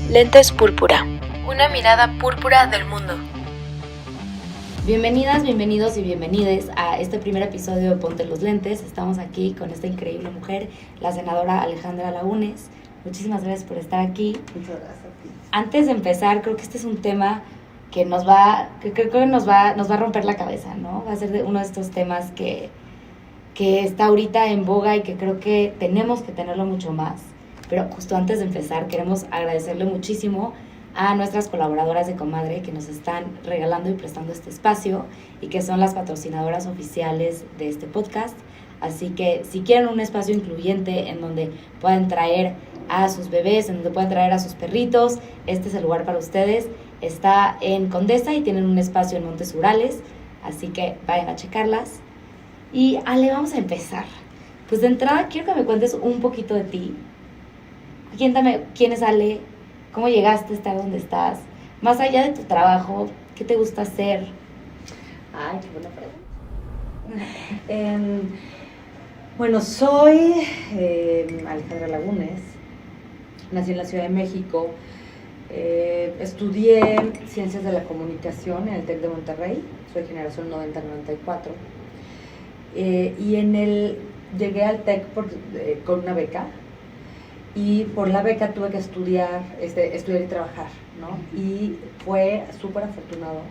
Lentes Púrpura. Una mirada púrpura del mundo. Bienvenidas, bienvenidos y bienvenides a este primer episodio de Ponte los Lentes. Estamos aquí con esta increíble mujer, la senadora Alejandra Lagunes. Muchísimas gracias por estar aquí. Muchas gracias a ti. Antes de empezar, creo que este es un tema que nos va a romper la cabeza, ¿no? Va a ser uno de estos temas que está ahorita en boga y que creo que tenemos que tenerlo mucho más. Pero justo antes de empezar, queremos agradecerle muchísimo a nuestras colaboradoras de Comadre que nos están regalando y prestando este espacio y que son las patrocinadoras oficiales de este podcast. Así que si quieren un espacio incluyente en donde puedan traer a sus bebés, en donde puedan traer a sus perritos, este es el lugar para ustedes. Está en Condesa y tienen un espacio en Montes Urales, así que vayan a checarlas. Y Ale, vamos a empezar. Pues de entrada quiero que me cuentes un poquito de ti. Cuéntame quién es Ale, cómo llegaste a estar donde estás, más allá de tu trabajo, ¿qué te gusta hacer? Ay, qué buena pregunta. Bueno, soy Alejandra Lagunes, nací en la Ciudad de México, estudié Ciencias de la Comunicación en el TEC de Monterrey, soy generación 90-94, y llegué al TEC con una beca. Y por la beca tuve que estudiar y trabajar, ¿no? Y fue súper afortunado,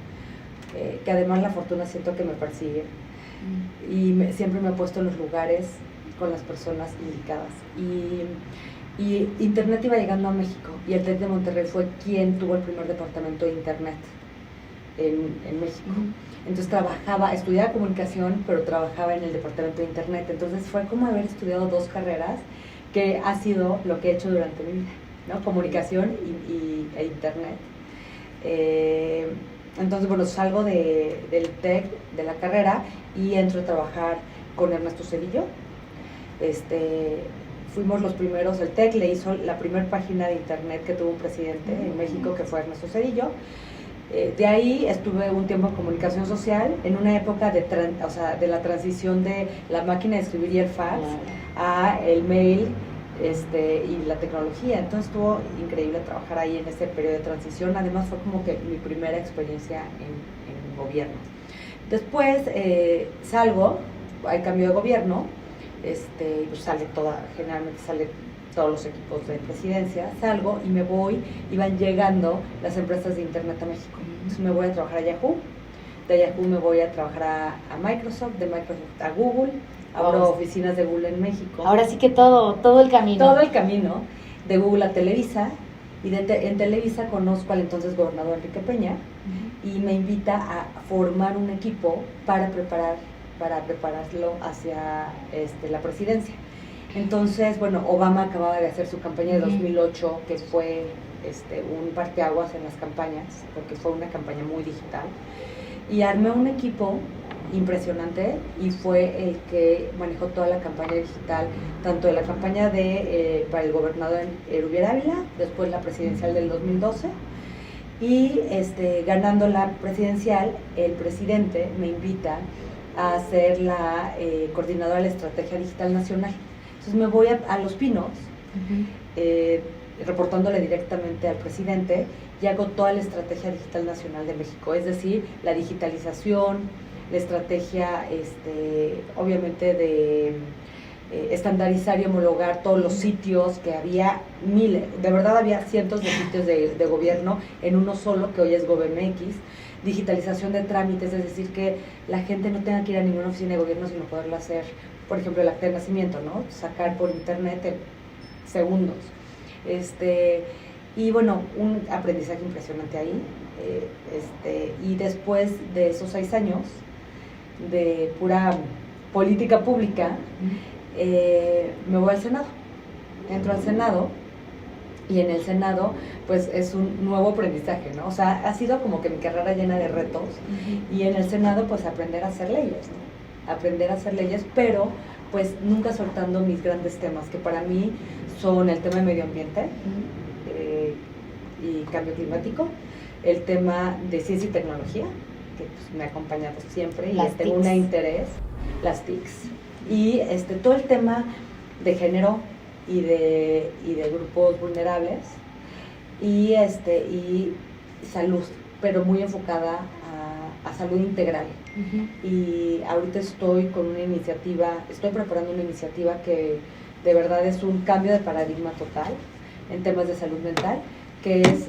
que además la fortuna siento que me persigue. Y siempre me he puesto en los lugares con las personas indicadas. Y Internet iba llegando a México, y el TEC de Monterrey fue quien tuvo el primer departamento de Internet en México. Entonces estudiaba comunicación, pero trabajaba en el departamento de Internet. Entonces fue como haber estudiado dos carreras, que ha sido lo que he hecho durante mi vida, ¿no? Comunicación e Internet. Entonces, bueno, salgo del TEC, de la carrera, y entro a trabajar con Ernesto Zedillo. Fuimos los primeros, el TEC le hizo la primera página de Internet que tuvo un presidente en México, que fue Ernesto Zedillo. De ahí estuve un tiempo en comunicación social, en una época de la transición de la máquina de escribir y el fax a el mail y la tecnología. Entonces estuvo increíble trabajar ahí en ese periodo de transición. Además fue como que mi primera experiencia en gobierno. Después salgo, hay cambio de gobierno, pues generalmente sale todos los equipos de presidencia, salgo y me voy, y van llegando las empresas de Internet a México. Entonces me voy a trabajar a Yahoo, de Yahoo me voy a trabajar a Microsoft, de Microsoft a Google, abro oficinas de Google en México. Ahora sí que todo el camino. Todo el camino, de Google a Televisa, y en Televisa conozco al entonces gobernador Enrique Peña, y me invita a formar un equipo para prepararlo hacia la presidencia. Entonces, bueno, Obama acababa de hacer su campaña de 2008, que fue un parteaguas en las campañas, porque fue una campaña muy digital, y armé un equipo impresionante, y fue el que manejó toda la campaña digital, tanto de la campaña para el gobernador Erubiel Ávila, después la presidencial del 2012, y ganando la presidencial, el presidente me invita a ser la coordinadora de la Estrategia Digital Nacional. Entonces me voy a Los Pinos, reportándole directamente al presidente, y hago toda la Estrategia Digital Nacional de México, es decir, la digitalización, la estrategia, obviamente, de estandarizar y homologar todos los sitios, que había miles, de verdad había cientos de sitios de gobierno en uno solo, que hoy es GobMX. Digitalización de trámites, es decir, que la gente no tenga que ir a ninguna oficina de gobierno, sino poderlo hacer, por ejemplo, el acta de nacimiento, ¿no? Sacar por internet en segundos. Y bueno, un aprendizaje impresionante ahí. Y después de esos 6 años de pura política pública, me voy al Senado. Entro al Senado, y en el Senado pues es un nuevo aprendizaje, ¿no? O sea, ha sido como que mi carrera llena de retos, y en el Senado pues aprender a hacer leyes, ¿no? Aprender a hacer leyes, pero pues nunca soltando mis grandes temas, que para mí son el tema de medio ambiente y cambio climático, el tema de ciencia y tecnología, que pues me ha acompañado siempre, y tengo un interés, las TICs, y todo el tema de género y de grupos vulnerables, y salud, pero muy enfocada a salud integral. Y ahorita estoy preparando una iniciativa que de verdad es un cambio de paradigma total en temas de salud mental, que es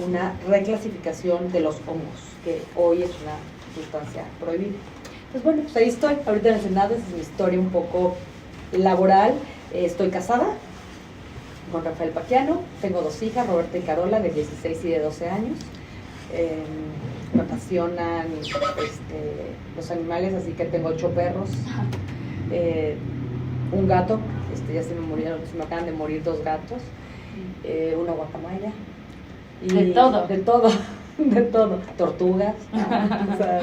una reclasificación de los hongos, que hoy es una sustancia prohibida. Pues bueno, pues ahí estoy, ahorita en el Senado. Esa es mi historia un poco laboral. Estoy casada con Rafael Paquiano, tengo 2 hijas, Roberta y Carola, de 16 y de 12 años. Me apasionan los animales, así que tengo 8 perros, un gato, ya se me acaban de morir 2 gatos, una guacamaya. Y de todo, tortugas, o sea,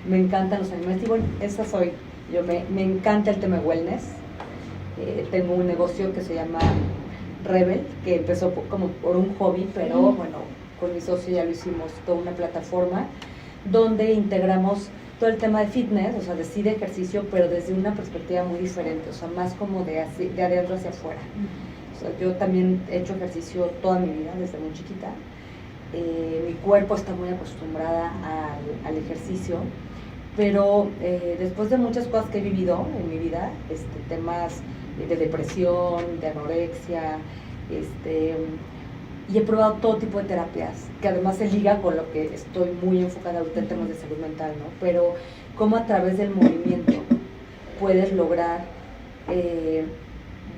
me encantan los animales. Y bueno, esa soy yo. Me encanta el tema de wellness. Tengo un negocio que se llama Rebel, que empezó como por un hobby, pero bueno, con mi socio ya lo hicimos toda una plataforma donde integramos todo el tema de fitness, o sea, de ejercicio, pero desde una perspectiva muy diferente, o sea, más como de adentro hacia afuera. O sea, yo también he hecho ejercicio toda mi vida, desde muy chiquita. Mi cuerpo está muy acostumbrada al ejercicio, pero después de muchas cosas que he vivido en mi vida, temas de depresión, de anorexia, y he probado todo tipo de terapias, que además se liga con lo que estoy muy enfocada ahorita en temas de salud mental, ¿no? Pero cómo a través del movimiento puedes lograr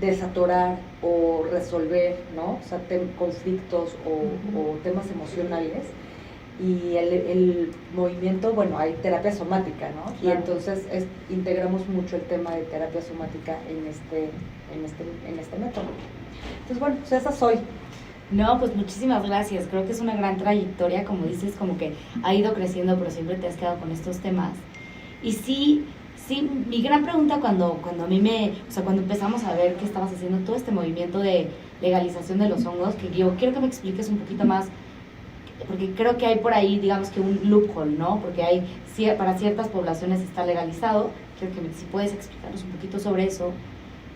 desatorar o resolver, ¿no? O sea, conflictos o temas emocionales. Y el movimiento, bueno, hay terapia somática, ¿no? Claro. Y entonces integramos mucho el tema de terapia somática en este método. Entonces, bueno, pues esa soy. No, pues muchísimas gracias. Creo que es una gran trayectoria, como dices, como que ha ido creciendo, pero siempre te has quedado con estos temas. Y sí, mi gran pregunta cuando a mí cuando empezamos a ver que estabas haciendo todo este movimiento de legalización de los hongos, que yo quiero que me expliques un poquito más, porque creo que hay por ahí, digamos que un loophole, ¿no? Porque para ciertas poblaciones está legalizado. Quiero que si puedes explicarnos un poquito sobre eso.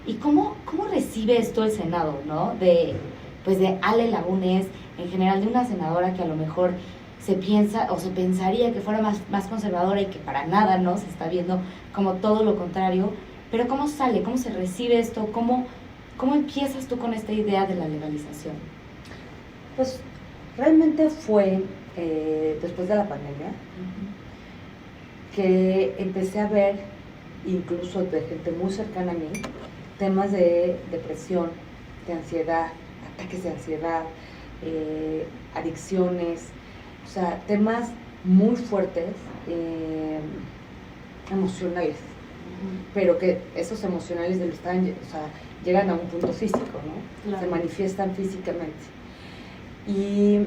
¿Y cómo recibe esto el Senado, ¿no? De Ale Lagunes, en general de una senadora que a lo mejor se piensa o se pensaría que fuera más conservadora y que para nada, ¿no? Se está viendo como todo lo contrario. Pero ¿cómo sale? ¿Cómo se recibe esto? ¿Cómo empiezas tú con esta idea de la legalización? Pues realmente fue después de la pandemia que empecé a ver, incluso de gente muy cercana a mí, temas de depresión, de ansiedad, ataques de ansiedad, adicciones, o sea, temas muy fuertes, emocionales, pero que esos emocionales llegan a un punto físico, ¿no? Claro. Se manifiestan físicamente. Y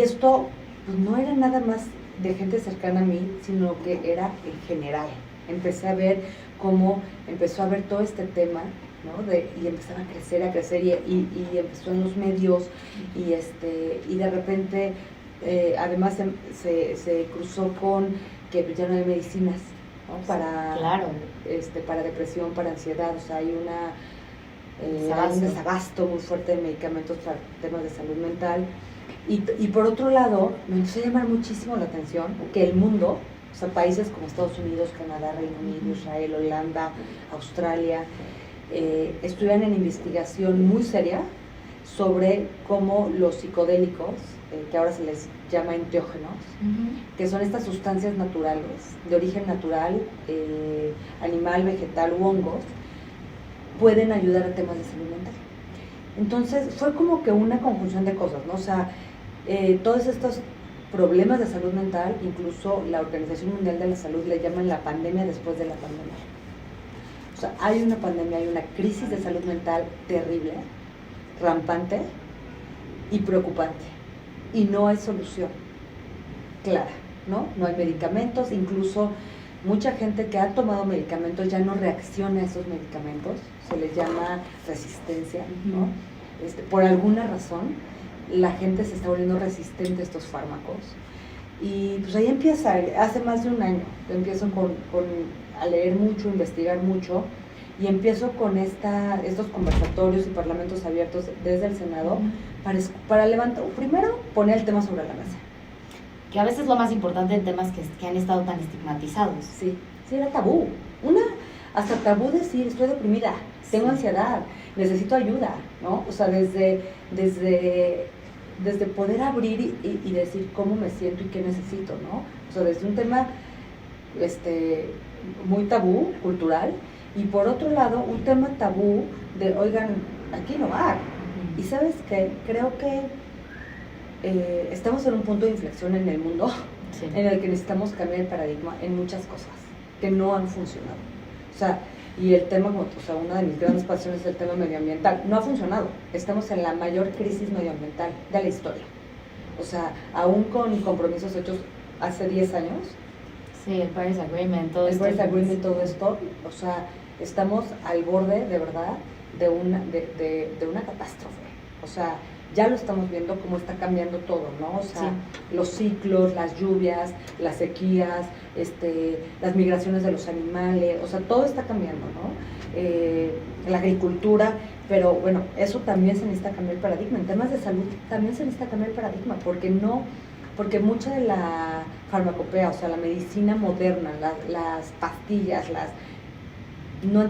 esto pues, no era nada más de gente cercana a mí, sino que era en general. Empecé a ver cómo empezó a ver todo este tema, ¿no? Y empezaba a crecer y empezó en los medios y de repente además se cruzó con que ya no hay medicinas, ¿no? Para depresión, para ansiedad, o sea, hay un desabasto muy fuerte de medicamentos para temas de salud mental. Y por otro lado, me empezó a llamar muchísimo la atención que el mundo, o sea, países como Estados Unidos, Canadá, Reino Unido, Israel, Holanda, Australia, estuvieran en investigación muy seria sobre cómo los psicodélicos, que ahora se les llama enteógenos, que son estas sustancias naturales, de origen natural, animal, vegetal u hongos, pueden ayudar a temas de salud mental. Entonces fue como que una conjunción de cosas, ¿no? O sea, todos estos problemas de salud mental, incluso la Organización Mundial de la Salud le llaman la pandemia después de la pandemia. O sea, hay una pandemia, hay una crisis de salud mental terrible, rampante y preocupante. Y no hay solución clara, ¿no? No hay medicamentos, incluso mucha gente que ha tomado medicamentos ya no reacciona a esos medicamentos, se les llama resistencia, ¿no? Por alguna razón, la gente se está volviendo resistente a estos fármacos. Y pues ahí empieza, hace más de un año, empiezo a leer mucho, investigar mucho, y empiezo con estos conversatorios y parlamentos abiertos desde el Senado para levantar, primero poner el tema sobre la mesa. Que a veces es lo más importante en temas que han estado tan estigmatizados. Sí, era tabú. Hasta tabú decir, estoy deprimida, tengo ansiedad, necesito ayuda, ¿no? O sea, desde poder abrir y decir cómo me siento y qué necesito, ¿no? O sea, desde un tema muy tabú, cultural, y por otro lado, un tema tabú de, oigan, aquí no va. Y ¿sabes qué? Creo que estamos en un punto de inflexión en el mundo en el que necesitamos cambiar el paradigma en muchas cosas que no han funcionado. O sea, y el tema, una de mis grandes pasiones es el tema medioambiental. No ha funcionado. Estamos en la mayor crisis medioambiental de la historia. O sea, aún con compromisos hechos hace 10 años. Sí, el Paris Agreement, todo esto. O sea, estamos al borde, de verdad, de una catástrofe. O sea, ya lo estamos viendo cómo está cambiando todo, ¿no? O sea, los ciclos, las lluvias, las sequías, las migraciones de los animales, o sea, todo está cambiando, ¿no? La agricultura, pero bueno, eso también se necesita cambiar el paradigma. En temas de salud también se necesita cambiar el paradigma, porque mucha de la farmacopea, o sea, la medicina moderna, las pastillas, no ha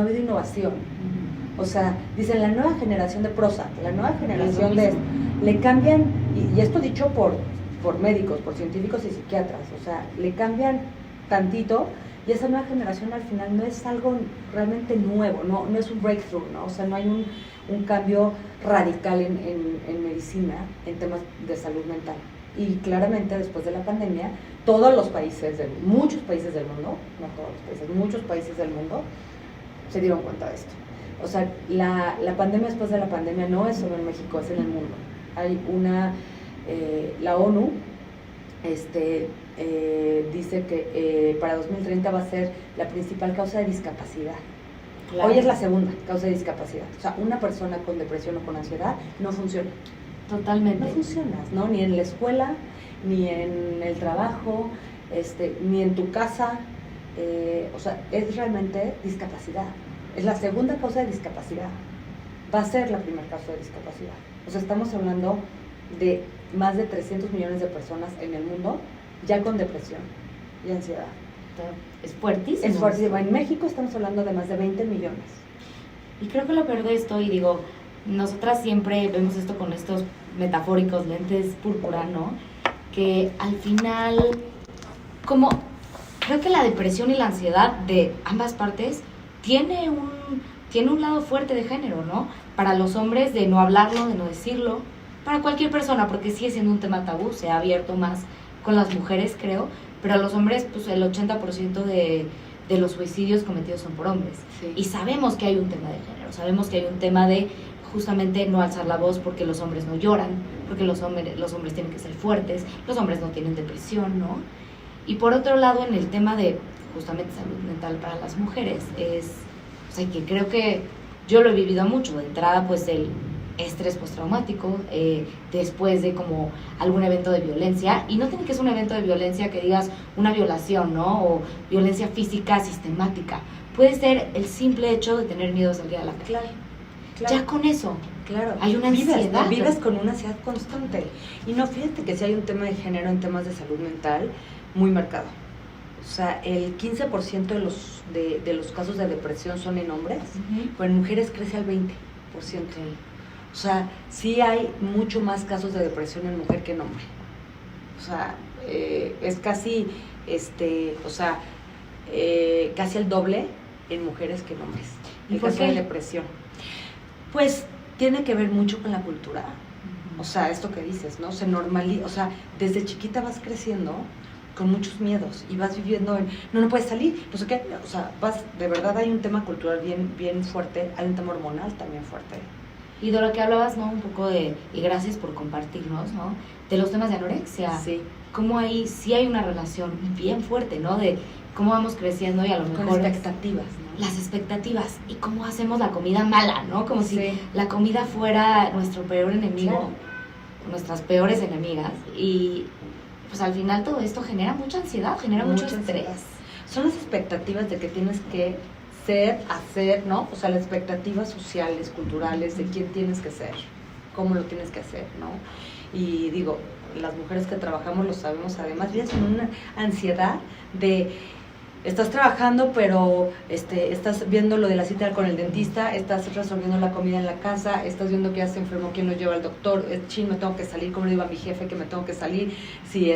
habido innovación. O sea, dicen la nueva generación de Prozac, la nueva generación le cambian, y esto dicho por médicos, por científicos y psiquiatras, o sea, le cambian tantito, y esa nueva generación al final no es algo realmente nuevo, no es un breakthrough, ¿no? O sea, no hay un cambio radical en medicina, en temas de salud mental. Y claramente después de la pandemia, muchos países del mundo, no todos los países, muchos países del mundo se dieron cuenta de esto. O sea, la pandemia después de la pandemia no es solo en México, es en el mundo. Hay la ONU dice que para 2030 va a ser la principal causa de discapacidad. Claro. Hoy es la segunda causa de discapacidad. O sea, una persona con depresión o con ansiedad no funciona. Totalmente. No funcionas, ¿no? Ni en la escuela, ni en el trabajo, ni en tu casa. O sea, es realmente discapacidad. Es la segunda causa de discapacidad. Va a ser la primera causa de discapacidad. O sea, estamos hablando de más de 300 millones de personas en el mundo ya con depresión y ansiedad. Es fuertísimo. Es fuertísimo. En México estamos hablando de más de 20 millones. Y creo que lo peor de esto, y digo, nosotras siempre vemos esto con estos metafóricos lentes púrpura, ¿no? Que al final, creo que la depresión y la ansiedad de ambas partes tiene un lado fuerte de género, ¿no? Para los hombres de no hablarlo, de no decirlo, para cualquier persona, porque sigue siendo un tema tabú, se ha abierto más con las mujeres, creo, pero a los hombres, pues el 80% de los suicidios cometidos son por hombres. Sí. Y sabemos que hay un tema de género, sabemos que hay un tema de justamente no alzar la voz porque los hombres no lloran, porque los hombres tienen que ser fuertes, los hombres no tienen depresión, ¿no? Y por otro lado, en el tema de justamente salud mental para las mujeres, o sea, que creo que yo lo he vivido mucho, de entrada pues el estrés postraumático, después de como algún evento de violencia, y no tiene que ser un evento de violencia que digas una violación, ¿no? O violencia física sistemática, puede ser el simple hecho de tener miedo a salir a la calle. Claro. Ya con eso, claro, hay una ansiedad. Vives con una ansiedad constante. Y no, fíjate que si hay un tema de género en temas de salud mental muy marcado. O sea, el 15% de los casos de depresión son en hombres, pero en mujeres crece al 20%. Okay. O sea, sí hay mucho más casos de depresión en mujer que en hombre. O sea, es casi, casi el doble en mujeres que en hombres. ¿Y por qué? De depresión. Pues tiene que ver mucho con la cultura. O sea, esto que dices, ¿no? Se normaliza, o sea, desde chiquita vas creciendo con muchos miedos y vas viviendo no puedes salir, no sé qué, o sea, de verdad hay un tema cultural bien fuerte, hay un tema hormonal también fuerte. Y de lo que hablabas, ¿no? Un poco y gracias por compartirnos, ¿no? De los temas de anorexia. Sí. Cómo ahí sí hay una relación bien fuerte, ¿no? De cómo vamos creciendo y a lo mejor... Con expectativas, ¿no? Las expectativas y cómo hacemos la comida mala, ¿no? Como si la comida fuera nuestro peor enemigo, nuestras peores enemigas. Y pues al final todo esto genera mucha ansiedad, genera mucho estrés. Son las expectativas de que tienes que ser, hacer, ¿no? O sea, las expectativas sociales, culturales, de quién tienes que ser, cómo lo tienes que hacer, ¿no? Y digo, las mujeres que trabajamos lo sabemos, además vives con una ansiedad de estás trabajando, pero estás viendo lo de la cita con el dentista, estás resolviendo la comida en la casa, estás viendo que ya se enfermó, quién lo lleva al doctor, me tengo que salir, como le digo a mi jefe que me tengo que salir, si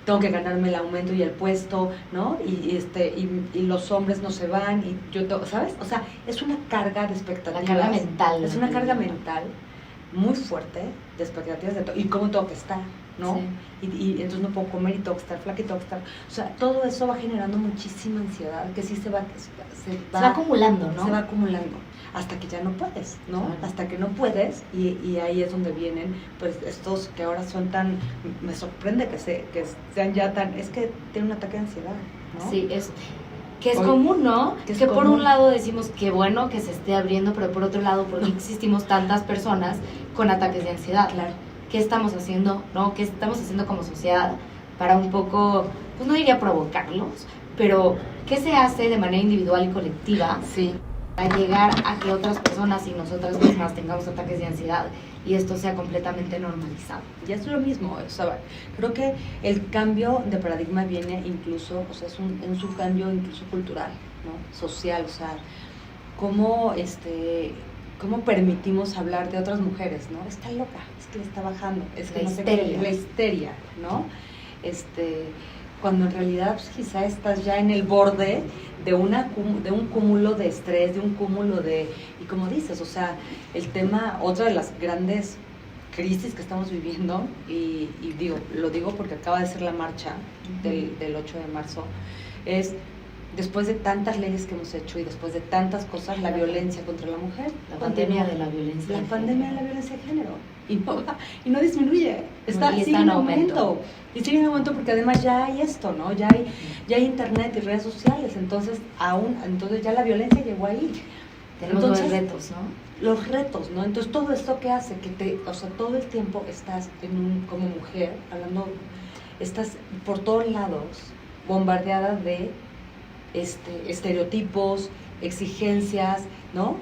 tengo que ganarme el aumento y el puesto, ¿no? Y los hombres no se van, y yo ¿sabes? O sea, es una carga de expectativas. La carga mental. Es una carga mental muy fuerte de expectativas de todo, y cómo tengo que estar, ¿no? Sí. Y entonces no puedo comer y tengo que estar flaca y tengo que estar... O sea, todo eso va generando muchísima ansiedad que sí se va acumulando, ¿no? Se va acumulando hasta que ya no puedes, ¿no? Claro. Hasta que no puedes y ahí es donde vienen pues estos que ahora son tan... Me sorprende que sean ya tan... Es que tienen un ataque de ansiedad, ¿no? Sí, que es común, ¿no? Que es por común. un lado decimos que bueno que se esté abriendo, pero por otro lado, ¿por qué existimos tantas personas con ataques de ansiedad? Claro. ¿Qué estamos haciendo, no? ¿Qué estamos haciendo como sociedad para un poco, pues no diría provocarlos, pero qué se hace de manera individual y colectiva Sí. para llegar a que otras personas y nosotras mismas tengamos ataques de ansiedad y esto sea completamente normalizado? Ya es lo mismo, o sea, creo que el cambio de paradigma viene incluso, o sea, es un cambio incluso cultural, ¿no? Social, o sea, cómo permitimos hablar de otras mujeres, ¿no? Está loca, es que le está bajando, es que La no sé histeria. qué, la histeria, ¿no? Cuando en realidad pues, quizá estás ya en el borde de un cúmulo de estrés, de un cúmulo de, y como dices, o sea, el tema, otra de las grandes crisis que estamos viviendo, y lo digo porque acaba de ser la marcha del 8 de marzo, es después de tantas leyes que hemos hecho y después de tantas cosas, la violencia contra la mujer. La pandemia de la violencia. La pandemia de la violencia de género. Y no disminuye, sigue en aumento. Y sigue en aumento porque además ya hay esto, ¿no? Ya hay internet y redes sociales, entonces ya la violencia llegó ahí. Tenemos los retos, ¿no? Los retos, ¿no? Entonces todo esto que hace que o sea, todo el tiempo estás como mujer, hablando, estás por todos lados bombardeada de estereotipos, exigencias, ¿no?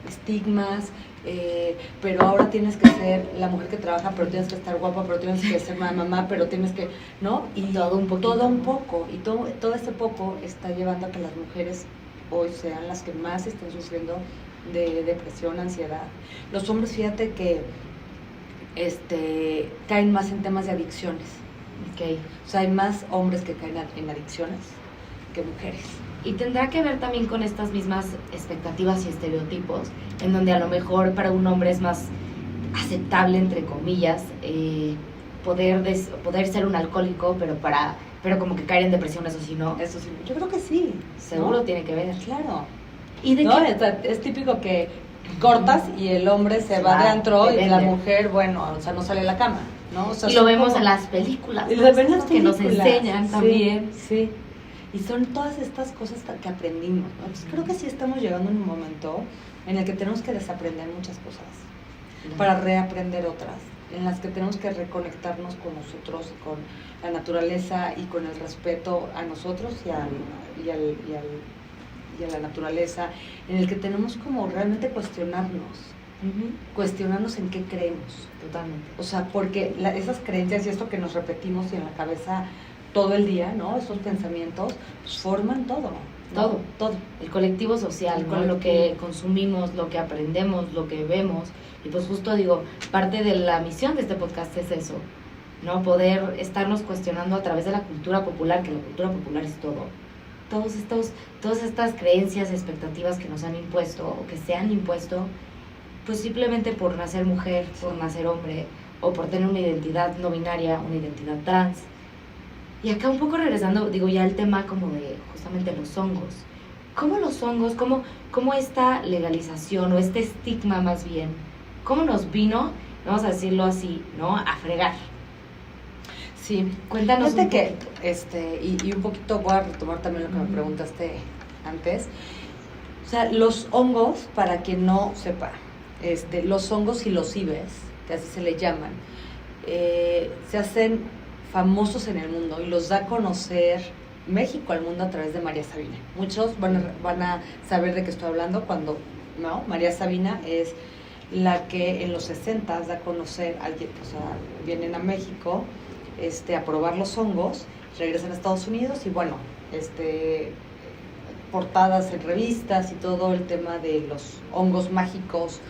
Estigmas, pero ahora tienes que ser la mujer que trabaja, pero tienes que estar guapa, pero tienes que ser mamá, pero tienes que, ¿no? Y todo un poquito. Todo un poco, y todo este poco está llevando a que las mujeres hoy sean las que más están sufriendo de depresión, ansiedad. Los hombres, fíjate que caen más en temas de adicciones. Okay. O sea, hay más hombres que caen en adicciones que mujeres. Y tendrá que ver también con estas mismas expectativas y estereotipos, en donde a lo mejor para un hombre es más aceptable, entre comillas, poder ser un alcohólico, pero como que caer en depresión, eso sí, ¿no? Eso sí, yo creo que sí. Seguro ¿no? tiene que ver. Claro. ¿Y de ¿No? qué? Es típico que cortas y el hombre se va de antro y la mujer, bueno, o sea, no sale a la cama, ¿no? O sea, y lo vemos en las películas, y ¿no? lo ven en las que nos películas. enseñan también. Sí. Y son todas estas cosas que aprendimos, ¿no? Pues creo que sí estamos llegando a un momento en el que tenemos que desaprender muchas cosas para reaprender otras, en las que tenemos que reconectarnos con nosotros, con la naturaleza y con el respeto a nosotros y a la naturaleza, en el que tenemos como realmente cuestionarnos en qué creemos. Totalmente. O sea, porque esas creencias y esto que nos repetimos y en la cabeza todo el día, ¿no? Esos pensamientos pues, forman todo, ¿no? Todo. El colectivo social, ¿no? Lo que consumimos, lo que aprendemos, lo que vemos. Y pues justo digo, parte de la misión de este podcast es eso, ¿no? Poder estarnos cuestionando a través de la cultura popular, que la cultura popular es todo. Todas estas creencias, expectativas que nos han impuesto o que se han impuesto, pues simplemente por nacer mujer, por nacer hombre, o por tener una identidad no binaria, una identidad trans. Y acá un poco regresando, digo, ya el tema como de justamente los hongos. ¿Cómo los hongos, cómo esta legalización o este estigma más bien, cómo nos vino, vamos a decirlo así, ¿no? A fregar? Sí, Cuéntanos un que, poquito. y un poquito voy a retomar también lo que me preguntaste antes. O sea, los hongos, para quien no sepa, los hongos y los ibes, que así se le llaman, se hacen famosos en el mundo y los da a conocer México al mundo a través de María Sabina. Muchos van a saber de qué estoy hablando cuando, ¿no? María Sabina es la que en los 60 da a conocer, o sea, vienen a México a probar los hongos, regresan a Estados Unidos y bueno, portadas en revistas y todo el tema de los hongos mágicos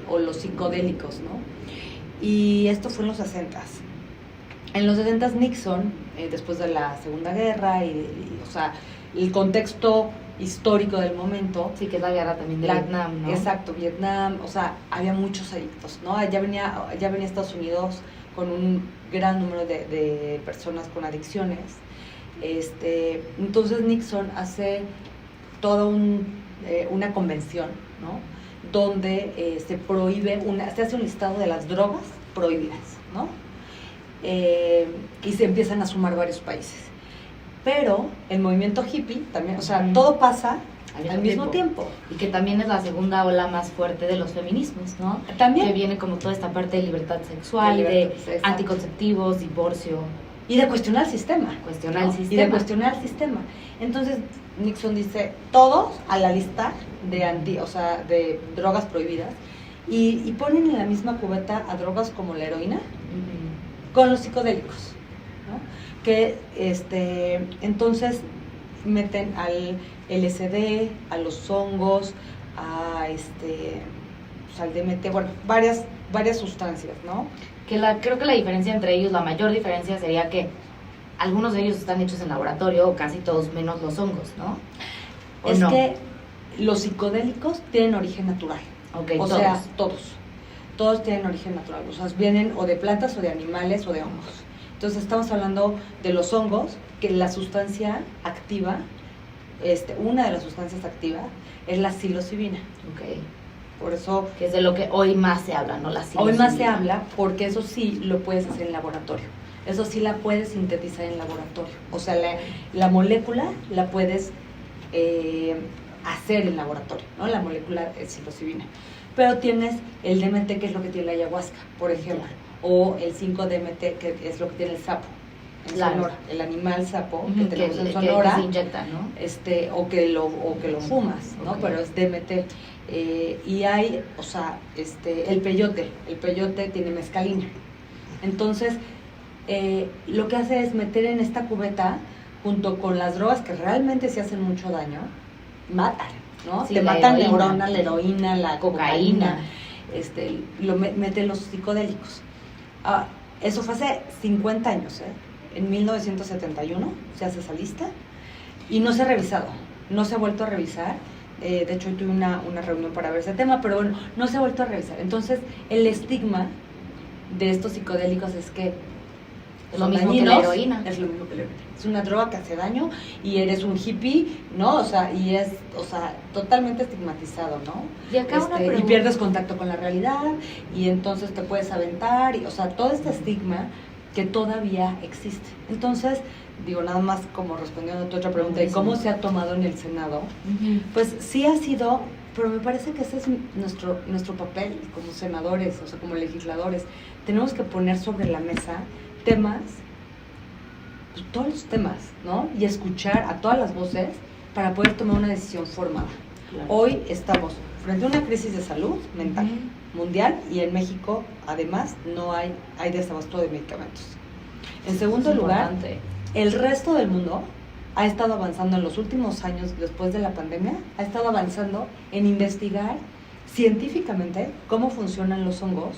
o los psicodélicos, ¿no? Y esto fue en los 60. En los 60 Nixon, después de la Segunda Guerra o sea, el contexto histórico del momento. Sí, que es la guerra también de Vietnam, ¿no? Exacto, Vietnam, o sea, había muchos adictos, ¿no? Ya venía Estados Unidos con un gran número de personas con adicciones. Entonces Nixon hace toda una convención, ¿no? Donde se hace un listado de las drogas prohibidas, ¿no? Y se empiezan a sumar varios países. Pero el movimiento hippie también, o sea, todo pasa al mismo tiempo. Y que también es la segunda ola más fuerte de los feminismos, ¿no? También. Que viene como toda esta parte de libertad sexual, de anticonceptivos, divorcio. Y de cuestionar el sistema. Y de cuestionar el sistema. Entonces, Nixon dice, todos a la lista de drogas prohibidas, y ponen en la misma cubeta a drogas como la heroína, con los psicodélicos, ¿no? Que entonces meten al LSD, a los hongos, al DMT, bueno, varias sustancias, ¿no? Creo que la diferencia entre ellos, la mayor diferencia sería que algunos de ellos están hechos en laboratorio, casi todos menos los hongos, ¿no? Es que los psicodélicos tienen origen natural. Okay, o sea, todos tienen origen natural, o sea, vienen o de plantas o de animales o de hongos. Entonces estamos hablando de los hongos, que la sustancia activa, una de las sustancias activas es la psilocibina. Okay. Por eso, que es de lo que hoy más se habla, ¿no? La psilocibina. Hoy más se habla porque eso sí lo puedes hacer en laboratorio. Eso sí la puedes sintetizar en laboratorio. O sea, la molécula la puedes hacer en laboratorio, ¿no? La molécula es psilocibina. Pero tienes el DMT, que es lo que tiene la ayahuasca, por ejemplo, o el 5-DMT, que es lo que tiene el sapo en Sonora, el animal sapo que tenemos en Sonora, que se inyecta, ¿no? o que lo fumas, ¿no? Okay. Pero es DMT. Y hay, o sea, el peyote tiene mescalina. Entonces, lo que hace es meter en esta cubeta, junto con las drogas que realmente se hacen mucho daño, matan, ¿no? Sí, te matan la heroína, la cocaína, meten los psicodélicos. Eso fue hace 50 años, en 1971 se hace esa lista y no se ha revisado, no se ha vuelto a revisar. De hecho, tuve una reunión para ver ese tema, pero bueno, no se ha vuelto a revisar. Entonces, el estigma de estos psicodélicos es que es lo mismo que la heroína. Es lo mismo que la heroína. Es una droga que hace daño y eres un hippie, ¿no? O sea, y es, totalmente estigmatizado, ¿no? Y acá una pregunta. Y pierdes contacto con la realidad y entonces te puedes aventar, y, o sea, todo este estigma que todavía existe. Entonces, digo, nada más como respondiendo a tu otra pregunta, ¿y cómo se ha tomado en el Senado? Pues sí ha sido, pero me parece que ese es nuestro papel como senadores, o sea, como legisladores. Tenemos que poner sobre la mesa temas, pues, todos los temas, ¿no? Y escuchar a todas las voces para poder tomar una decisión formada. Claro. Hoy estamos frente a una crisis de salud mental mundial, y en México, además, hay desabasto de medicamentos. En segundo lugar, el resto del mundo ha estado avanzando en los últimos años, después de la pandemia, ha estado avanzando en investigar científicamente cómo funcionan los hongos,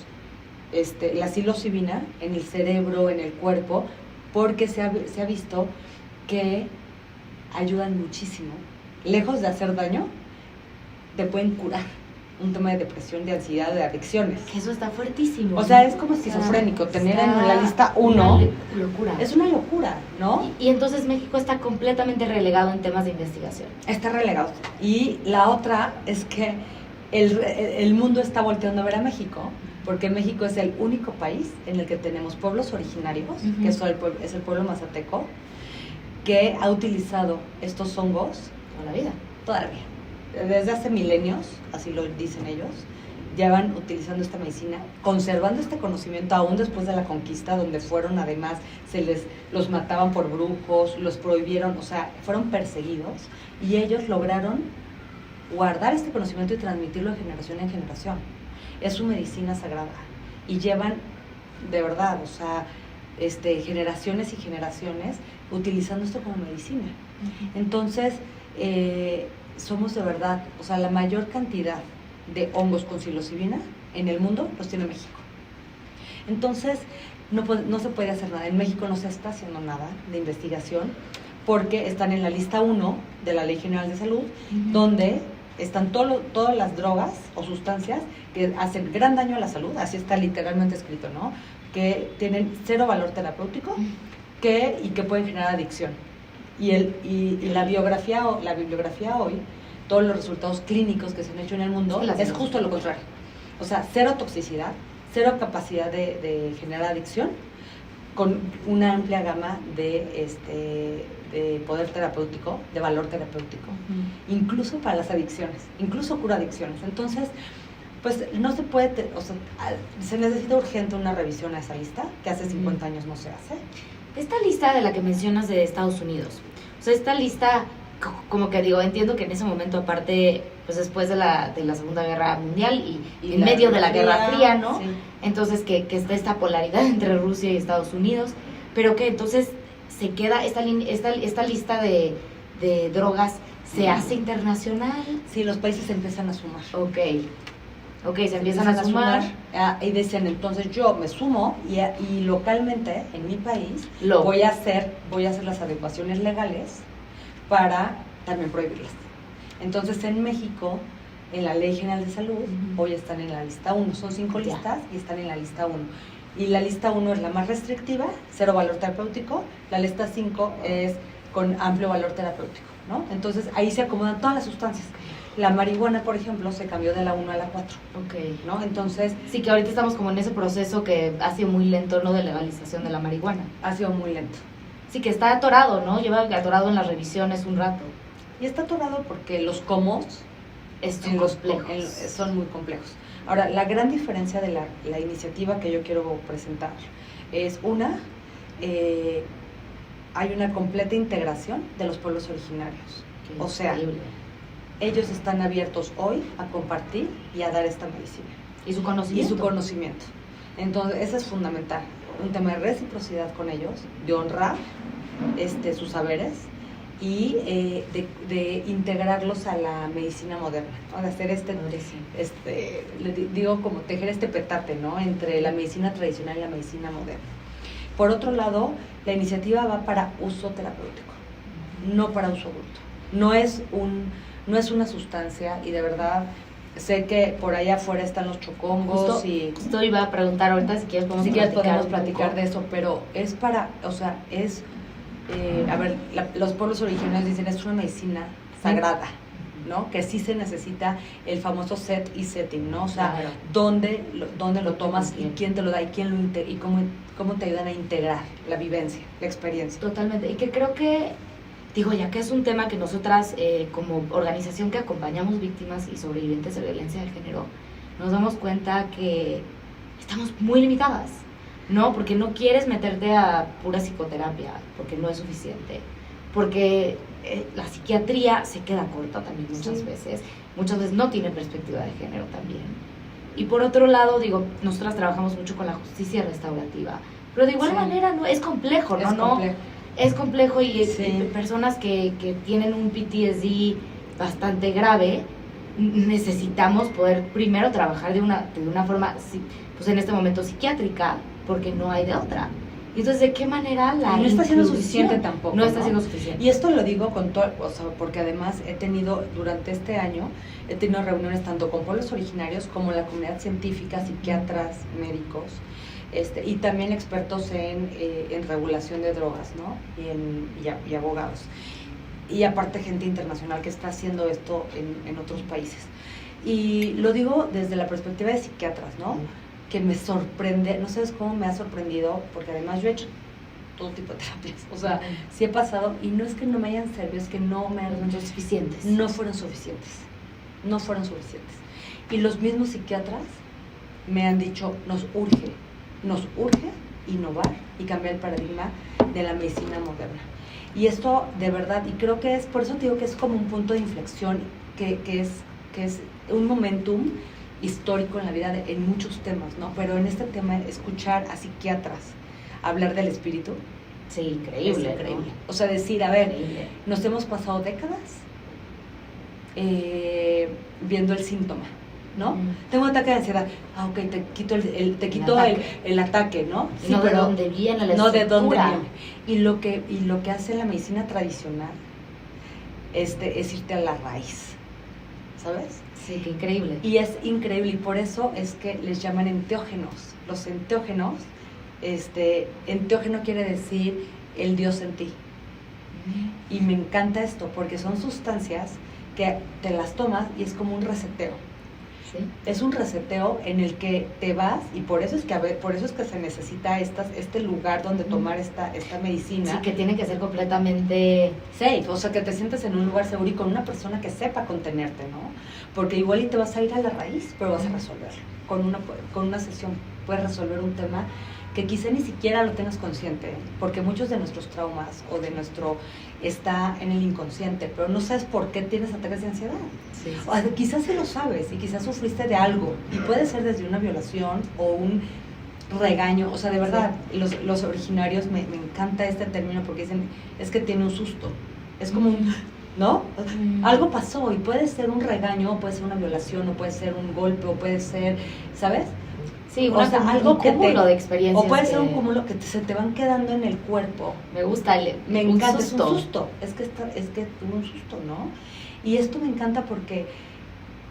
la psilocibina en el cerebro, en el cuerpo, porque se ha visto que ayudan muchísimo. Lejos de hacer daño, te pueden curar un tema de depresión, de ansiedad, de adicciones. Que eso está fuertísimo. O sea, es como esquizofrénico, tener en la lista 1. Una locura. Es una locura, ¿no? Y entonces México está completamente relegado en temas de investigación. Está relegado. Y la otra es que el mundo está volteando a ver a México, porque México es el único país en el que tenemos pueblos originarios, que es el pueblo mazateco, que ha utilizado estos hongos toda la vida. Desde hace milenios, así lo dicen ellos, llevan utilizando esta medicina, conservando este conocimiento aún después de la conquista, donde fueron además, los mataban por brujos, los prohibieron, o sea, fueron perseguidos, y ellos lograron guardar este conocimiento y transmitirlo de generación en generación. Es su medicina sagrada, y llevan, de verdad, o sea, generaciones y generaciones utilizando esto como medicina. Entonces, somos de verdad, o sea, la mayor cantidad de hongos con psilocibina en el mundo los tiene México. Entonces, no se puede hacer nada. En México no se está haciendo nada de investigación porque están en la lista 1 de la Ley General de Salud, donde están todas las drogas o sustancias que hacen gran daño a la salud, así está literalmente escrito, ¿no? Que tienen 0 valor terapéutico y que pueden generar adicción. Y la bibliografía hoy, todos los resultados clínicos que se han hecho en el mundo, es justo lo contrario. O sea, 0 toxicidad, 0 capacidad de generar adicción, con una amplia gama de poder terapéutico, de valor terapéutico, incluso para las adicciones, incluso cura adicciones. Entonces, pues no se puede, o sea, se necesita urgente una revisión a esa lista, que hace 50 años no se hace. Esta lista de la que mencionas de Estados Unidos, o sea, esta lista, como que digo, entiendo que en ese momento, aparte, pues después de la Segunda Guerra Mundial y en medio de la Guerra Fría, ¿no? Sí. Entonces, que está esta polaridad entre Rusia y Estados Unidos, pero que entonces se queda esta lista de drogas, ¿se hace internacional? Sí, los países se empiezan a sumar. Ok, se empiezan a sumar. Y decían, entonces yo me sumo y localmente, en mi país, voy a hacer las adecuaciones legales para también prohibirlas. Entonces, en México, en la Ley General de Salud, hoy están en la lista 1. Son 5 listas y están en la lista 1. Y la lista 1 es la más restrictiva, 0 valor terapéutico. La lista 5 es con amplio valor terapéutico, ¿no? Entonces, ahí se acomodan todas las sustancias. La marihuana, por ejemplo, se cambió de la 1 a la 4. ¿No? Entonces, sí, que ahorita estamos como en ese proceso que ha sido muy lento, ¿no? De legalización de la marihuana. Ha sido muy lento. Sí, que está atorado, ¿no? Lleva atorado en las revisiones un rato. Y está atorado porque los comos son muy complejos. Ahora, la gran diferencia de la iniciativa que yo quiero presentar es hay una completa integración de los pueblos originarios. O sea, ellos están abiertos hoy a compartir y a dar esta medicina. Y su conocimiento. Entonces, eso es fundamental. Un tema de reciprocidad con ellos, de honrar sus saberes y de integrarlos a la medicina moderna, ¿no? De hacer digo, como tejer este petate, ¿no? Entre la medicina tradicional y la medicina moderna. Por otro lado, la iniciativa va para uso terapéutico, no para uso adulto. No es una sustancia, y de verdad sé que por allá afuera están los chocongos. Justo iba a preguntar ahorita si quieres podemos platicar de eso, pero es para, o sea, los pueblos originarios dicen es una medicina sagrada, ¿no? Que sí se necesita el famoso set y setting, ¿no? O sea, claro, dónde lo tomas y quién te lo da y cómo te ayudan a integrar la vivencia, la experiencia. Totalmente, y que creo que, digo, ya que es un tema que nosotras como organización que acompañamos víctimas y sobrevivientes de violencia de género, nos damos cuenta que estamos muy limitadas, ¿no? Porque no quieres meterte a pura psicoterapia, porque no es suficiente, porque la psiquiatría se queda corta también muchas veces no tiene perspectiva de género también. Y por otro lado, digo, nosotras trabajamos mucho con la justicia restaurativa, pero de igual manera no es complejo, ¿no? Es complejo y personas que tienen un PTSD bastante grave, necesitamos poder primero trabajar de una forma, pues en este momento psiquiátrica, porque no hay de otra. Y entonces, ¿de qué manera no está siendo suficiente tampoco? No está siendo suficiente. Y esto lo digo con todo, o sea, porque además durante este año, he tenido reuniones tanto con pueblos originarios como la comunidad científica, psiquiatras, médicos, y también expertos en regulación de drogas, ¿no? Y abogados. Y aparte gente internacional que está haciendo esto en otros países. Y lo digo desde la perspectiva de psiquiatras, ¿no? Que me sorprende, no sabes cómo me ha sorprendido, porque además yo he hecho todo tipo de terapias, o sea, sí he pasado, y no es que no me hayan servido, es que no fueron suficientes. Y los mismos psiquiatras me han dicho, nos urge innovar y cambiar el paradigma de la medicina moderna. Y esto de verdad, y creo que es, por eso te digo que es como un punto de inflexión, que es un momentum histórico en la vida en muchos temas, ¿no? Pero en este tema, escuchar a psiquiatras hablar del espíritu, Sí, increíble. es increíble. O sea, decir, a ver, Increíble. nos hemos pasado décadas viendo el síntoma, ¿no? Tengo un ataque de ansiedad, ok, te quito el ataque, ¿no? Sí, no de dónde viene la no de dónde estructura. viene. Y lo que hace la medicina tradicional es irte a la raíz, ¿sabes? Sí, qué increíble. Y es increíble, y por eso es que les llaman enteógenos. Los enteógenos, enteógeno quiere decir el Dios en ti. Y me encanta esto, porque son sustancias que te las tomas y es como un reseteo. Sí. Es un reseteo en el que te vas, y por eso es que se necesita este lugar donde tomar esta medicina. Sí, que tiene que ser completamente Safe, o sea, que te sientes en un lugar seguro y con una persona que sepa contenerte, ¿no? Porque igual y te vas a ir a la raíz, pero vas a resolverlo. Con una sesión puedes resolver un tema que quizá ni siquiera lo tengas consciente, porque muchos de nuestros traumas o de nuestro está en el inconsciente, pero no sabes por qué tienes ataques de ansiedad. Sí, sí. O sea, quizás sí lo sabes y quizás sufriste de algo, y puede ser desde una violación o un regaño. O sea, de verdad, los originarios me encanta este término, porque dicen, es que tiene un susto, es como un, ¿no? Algo pasó, y puede ser un regaño, o puede ser una violación, o puede ser un golpe, o puede ser, ¿sabes? Sí, O sea, algo un que cúmulo de experiencias. o puede ser un cúmulo que se te van quedando en el cuerpo. Me gusta Me un encanta, susto. es un susto, es que tuvo un susto, ¿no? Y esto me encanta porque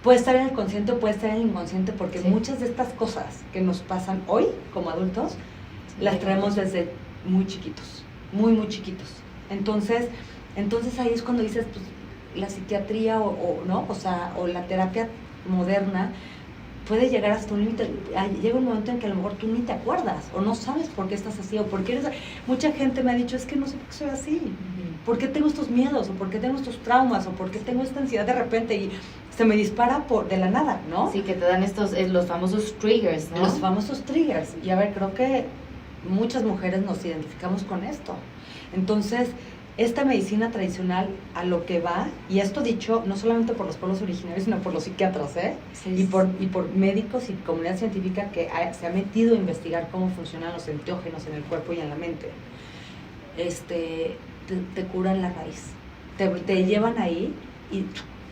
puede estar en el consciente o puede estar en el inconsciente, porque Sí. muchas de estas cosas que nos pasan hoy como adultos, Sí. las traemos desde muy chiquitos, muy, muy chiquitos. Entonces ahí es cuando dices, pues, la psiquiatría ¿no? O sea, o la terapia moderna puede llegar hasta un límite. Llega un momento en que a lo mejor tú ni te acuerdas, o no sabes por qué estás así, o por qué eres. Mucha gente me ha dicho, es que no sé por qué soy así, por qué tengo estos miedos, o por qué tengo estos traumas, o por qué tengo esta ansiedad de repente, y se me dispara de la nada, ¿no? Sí, que te dan los famosos triggers, ¿no? Los famosos triggers. Y a ver, creo que muchas mujeres nos identificamos con esto. Entonces, esta medicina tradicional a lo que va, y esto dicho no solamente por los pueblos originarios, sino por los psiquiatras, Sí, y por médicos y comunidad científica que se ha metido a investigar cómo funcionan los enteógenos en el cuerpo y en la mente, te curan la raíz, te llevan ahí y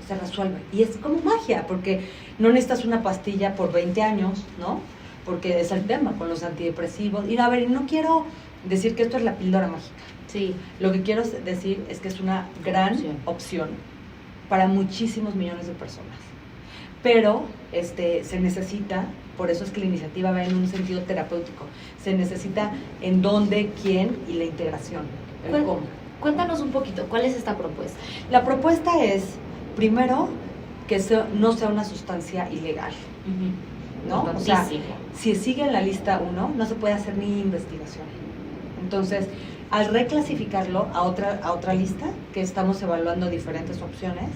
se resuelve. Y es como magia, porque no necesitas una pastilla por 20 años, ¿no? Porque es el tema con los antidepresivos. Y a ver, no quiero decir que esto es la píldora mágica. Sí. Lo que quiero decir es que es una gran opción para muchísimos millones de personas. Pero se necesita, por eso es que la iniciativa va en un sentido terapéutico, se necesita en dónde, quién y la integración, el cómo. Cuéntanos un poquito, ¿cuál es esta propuesta? La propuesta es, primero, que no sea una sustancia ilegal, ¿no? O sea, si sigue en la lista 1, no se puede hacer ni investigación. Entonces, al reclasificarlo a otra lista, que estamos evaluando diferentes opciones,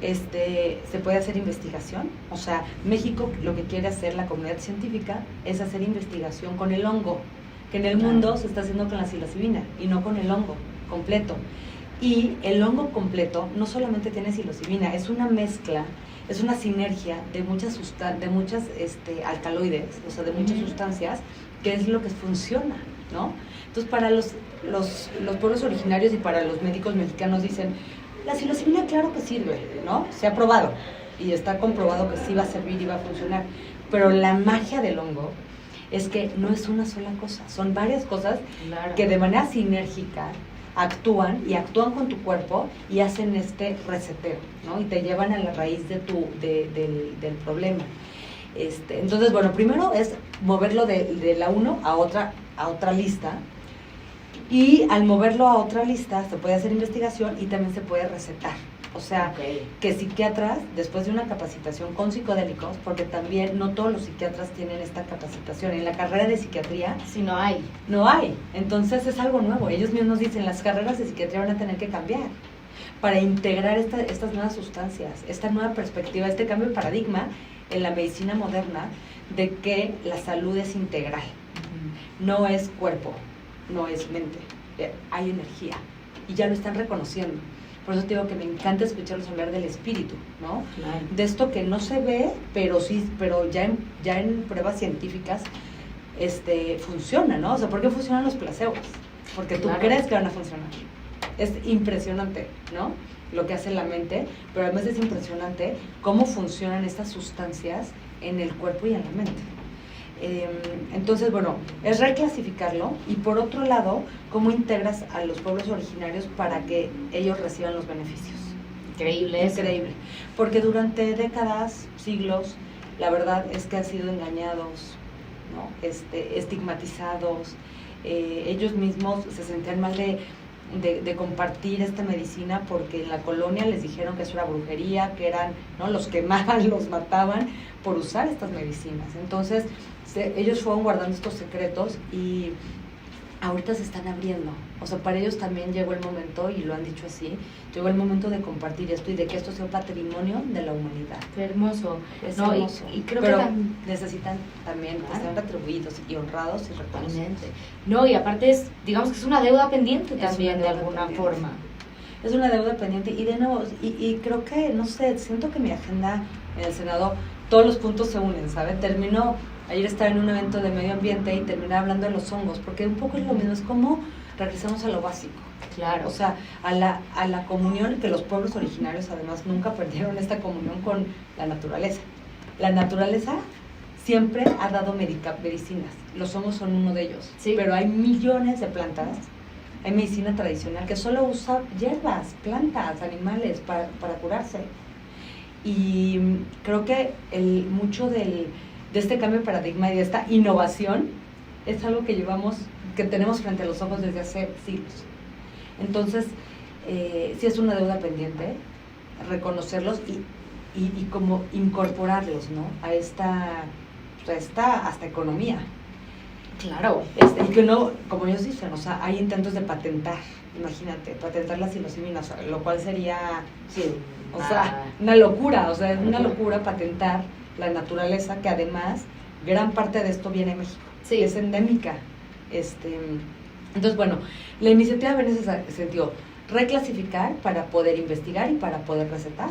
se puede hacer investigación. O sea, México lo que quiere hacer la comunidad científica es hacer investigación con el hongo, que en el mundo se está haciendo con la psilocibina y no con el hongo completo. Y el hongo completo no solamente tiene psilocibina, es una mezcla, es una sinergia de muchas alcaloides, o sea, de muchas sustancias, que es lo que funciona, ¿no? Entonces, para los pueblos originarios y para los médicos mexicanos dicen, la psilocibina claro que sirve, ¿no? Se ha probado y está comprobado que sí va a servir y va a funcionar, pero la magia del hongo es que no es una sola cosa, son varias cosas que de manera sinérgica actúan con tu cuerpo y hacen este reseteo, ¿no? Y te llevan a la raíz del problema. Entonces, bueno, primero es moverlo de la 1 a otra lista, y al moverlo a otra lista se puede hacer investigación y también se puede recetar. O sea, que psiquiatras, después de una capacitación con psicodélicos, porque también no todos los psiquiatras tienen esta capacitación. En la carrera de psiquiatría sí, no hay. No hay. Entonces es algo nuevo. Ellos mismos dicen, las carreras de psiquiatría van a tener que cambiar para integrar estas nuevas sustancias, esta nueva perspectiva, este cambio de paradigma en la medicina moderna de que la salud es integral. No es cuerpo, no es mente, hay energía y ya lo están reconociendo. Por eso te digo que me encanta escucharlos hablar del espíritu, ¿no? Claro. De esto que no se ve, pero sí, pero ya en pruebas científicas funciona, ¿no? O sea, ¿por qué funcionan los placebos? Porque tú crees que van a funcionar. Es impresionante, ¿no? Lo que hace la mente, pero además es impresionante cómo funcionan estas sustancias en el cuerpo y en la mente. Entonces, bueno, es reclasificarlo y por otro lado, cómo integras a los pueblos originarios para que ellos reciban los beneficios. Increíble. Increíble. Porque durante décadas, siglos, la verdad es que han sido engañados, ¿no? Estigmatizados. Ellos mismos se sentían mal de compartir esta medicina porque en la colonia les dijeron que eso era brujería, que eran, ¿no?, los quemaban, los mataban por usar estas medicinas. Entonces ellos fueron guardando estos secretos y ahorita se están abriendo. O sea, para ellos también llegó el momento, y lo han dicho así, llegó el momento de compartir esto y de que esto sea un patrimonio de la humanidad. Qué hermoso. Es no, hermoso. Y creo pero que necesitan también que sean retribuidos y honrados y reconocidos. Totalmente. No, y aparte digamos que es una deuda pendiente también, de alguna forma. Es una deuda pendiente y de nuevo, y creo que, no sé, siento que mi agenda en el Senado, todos los puntos se unen, ¿sabes? Ayer estaba en un evento de medio ambiente y terminé hablando de los hongos, porque un poco es lo mismo, es como regresamos a lo básico. Claro. O sea, a la comunión, que los pueblos originarios además nunca perdieron esta comunión con la naturaleza. La naturaleza siempre ha dado medicinas, los hongos son uno de ellos, sí. Pero hay millones de plantas, hay medicina tradicional que solo usa hierbas, plantas, animales para curarse. Y creo que mucho de este cambio de paradigma y de esta innovación es algo que tenemos frente a los ojos desde hace siglos. Entonces, sí es una deuda pendiente reconocerlos y como incorporarlos, ¿no?, a esta hasta economía. Claro. Y que no, como ellos dicen, o sea, hay intentos de patentar, imagínate, patentar la psilocibina, o sea, lo cual sería, sí, o sea, una locura, o sea, es una locura patentar la naturaleza, que además gran parte de esto viene de México, sí. Es endémica. Entonces, bueno, la iniciativa viene en ese sentido, reclasificar para poder investigar y para poder recetar,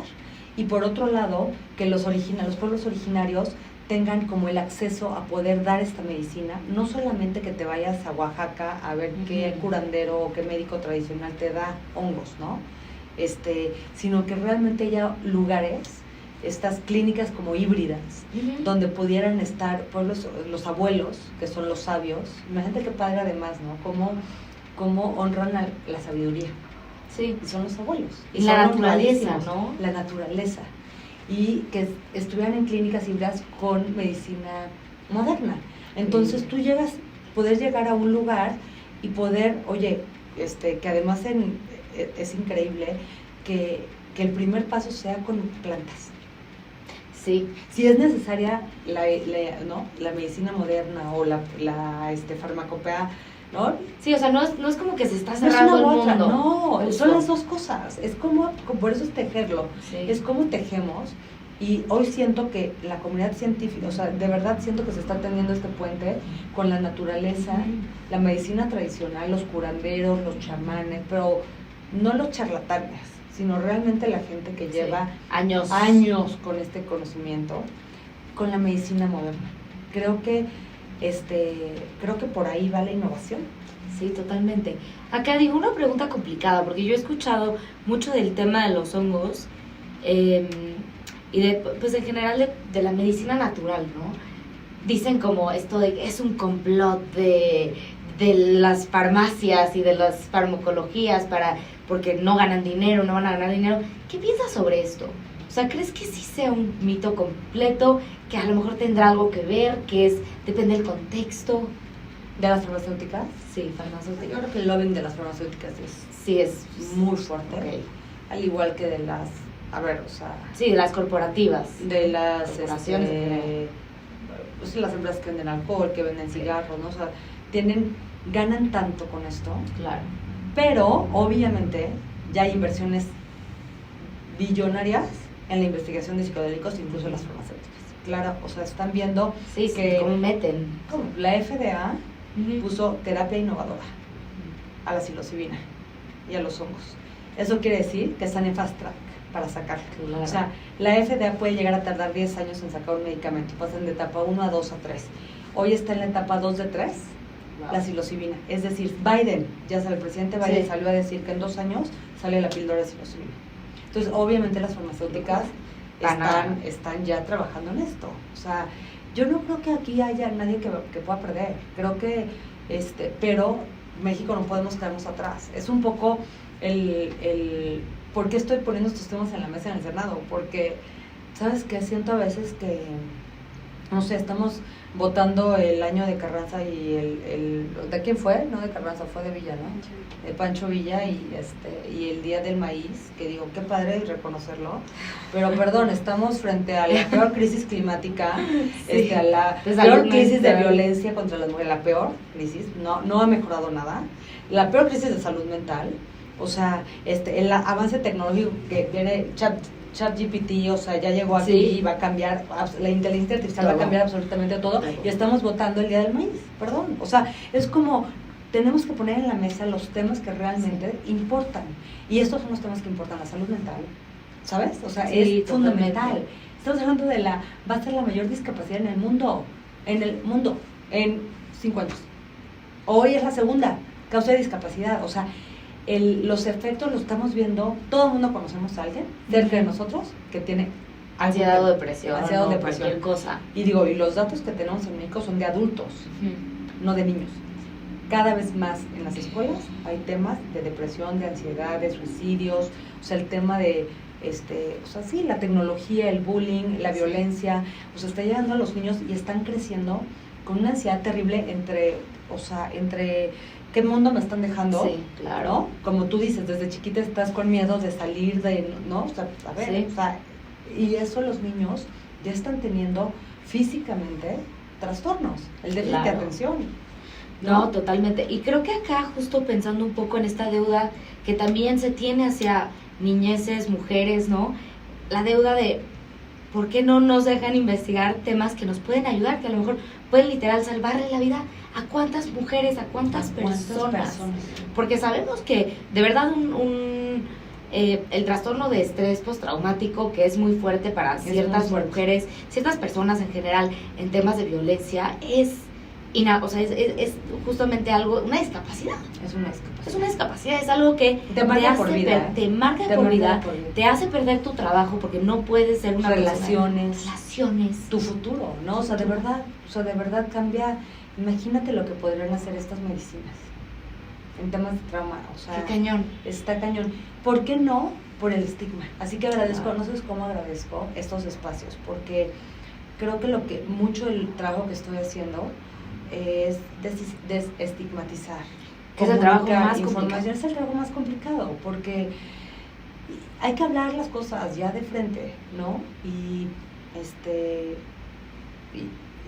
y por otro lado, que los pueblos originarios tengan como el acceso a poder dar esta medicina, no solamente que te vayas a Oaxaca a ver qué curandero o qué médico tradicional te da hongos, ¿no? Sino que realmente haya lugares, estas clínicas como híbridas, donde pudieran estar los abuelos, que son los sabios. Imagínate qué padre además, ¿no? Cómo honran la sabiduría. Sí. Y son los abuelos. Y la naturaleza, ¿no? La naturaleza. Y que estuvieran en clínicas híbridas con medicina moderna. Entonces tú poder llegar a un lugar y poder, oye, que además es increíble que el primer paso sea con plantas. Sí. Si es necesaria la medicina moderna o la farmacopea, ¿no? Sí, o sea, no es como que se está cerrando el mundo. No, son las dos cosas. Es como por eso es tejerlo. Sí. Es como tejemos. Y hoy siento que la comunidad científica, o sea, de verdad siento que se está tendiendo este puente con la naturaleza, la medicina tradicional, los curanderos, los chamanes, pero no los charlatanes, sino realmente la gente que lleva años con este conocimiento, con la medicina moderna. Creo que por ahí va la innovación. Sí, totalmente. Acá digo una pregunta complicada, porque yo he escuchado mucho del tema de los hongos y pues en general de la medicina natural, ¿no? Dicen como esto de que es un complot de las farmacias y de las farmacologías porque no ganan dinero, no van a ganar dinero. ¿Qué piensas sobre esto? O sea, ¿crees que sí sea un mito completo, que a lo mejor tendrá algo que ver, depende del contexto? ¿De las farmacéuticas? Sí, farmacéuticas. Yo creo que el lobbying de las farmacéuticas es muy fuerte, okay. Al igual que de las, sí, de las corporativas. De las corporaciones. Pues las empresas que venden alcohol, que venden cigarros, ¿no? O sea, ganan tanto con esto. Claro. Pero, obviamente, ya hay inversiones billonarias en la investigación de psicodélicos, incluso en las farmacéuticas. clara, o sea, están viendo Sí, que ¿cómo meten? como la FDA Ujú. puso terapia innovadora a la psilocibina y a los hongos. Eso quiere decir que están en fast track para sacarlo. Claro. O sea, la FDA puede llegar a tardar 10 años en sacar un medicamento, pasan de etapa 1 a 2 a 3. Hoy está en la etapa 2 de 3, Wow. la psilocibina. Es decir, Biden, ya sabe, el presidente Biden Sí. salió a decir que en 2 años sale la píldora de psilocibina. Entonces, obviamente las farmacéuticas están ya trabajando en esto. O sea, yo no creo que aquí haya nadie que pueda perder. Creo que, pero México no podemos quedarnos atrás. Es un poco ¿por qué estoy poniendo estos temas en la mesa en el Senado? Porque, ¿sabes qué? Siento a veces que, no sé, estamos votando el año de Carranza y ¿de quién fue? No de Carranza, fue de Villa, ¿no? De Pancho Villa y el Día del Maíz, que digo, qué padre reconocerlo, pero perdón, estamos frente a la peor crisis climática, Sí. a la De peor salud crisis de mental. violencia contra las mujeres, la peor crisis, no ha mejorado nada, la peor crisis de salud mental, o sea, el avance tecnológico que viene, ChatGPT, o sea, ya llegó aquí Sí. y va a cambiar, la inteligencia artificial Todo. va a cambiar absolutamente todo, Todo. y estamos votando el Día del Maíz, perdón, o sea, es como, tenemos que poner en la mesa los temas que realmente importan, y estos son los temas que importan, la salud mental, ¿sabes? O sea, Sí, es totalmente. fundamental. Estamos hablando va a ser la mayor discapacidad en el mundo, en 5 años. Hoy es la segunda causa de discapacidad, o sea, los efectos los estamos viendo, todo el mundo conocemos a alguien cerca de nosotros que tiene Ansiedad o depresión. ansiedad o o depresión. cualquier cosa. Y digo, y los datos que tenemos en México son de adultos, no de niños. Cada vez más en las escuelas hay temas de depresión, de ansiedad, de suicidios, o sea, el tema de, o sea, sí, la tecnología, el bullying, la violencia, o sea, está llegando a los niños y están creciendo con una ansiedad terrible entre qué mundo me están dejando, Sí, claro. ¿no? Como tú dices, desde chiquita estás con miedo de salir ¿no? O sea, a ver, Sí. o sea, y eso los niños ya están teniendo físicamente trastornos, el déficit de Claro. atención. No, totalmente. Y creo que acá, justo pensando un poco en esta deuda que también se tiene hacia niñeces, mujeres, ¿no? La deuda de por qué no nos dejan investigar temas que nos pueden ayudar, que a lo mejor pueden literal salvarle la vida a cuántas mujeres, a cuántas personas. Porque sabemos que de verdad el trastorno de estrés postraumático, que es muy fuerte para ciertas muy fuerte. mujeres, ciertas personas en general en temas de violencia, es justamente algo, una discapacidad. Es una discapacidad. Es una discapacidad, es algo que Te marca hace por vida, te marca Te por marca vida, por vida. te hace perder tu trabajo porque no puedes ser una persona- Relaciones. relaciones. Tu futuro, ¿no? O sea, de verdad cambia. Imagínate lo que podrían hacer estas medicinas en temas de trauma, o sea, Qué cañón. está cañón. ¿Por qué no? Por el estigma. Así que agradezco, Claro. no sabes cómo agradezco estos espacios, porque creo que mucho el trabajo que estoy haciendo es desestigmatizar. Que es el trabajo comunicar más información. complicado. Es el trabajo más complicado, porque hay que hablar las cosas ya de frente, ¿no?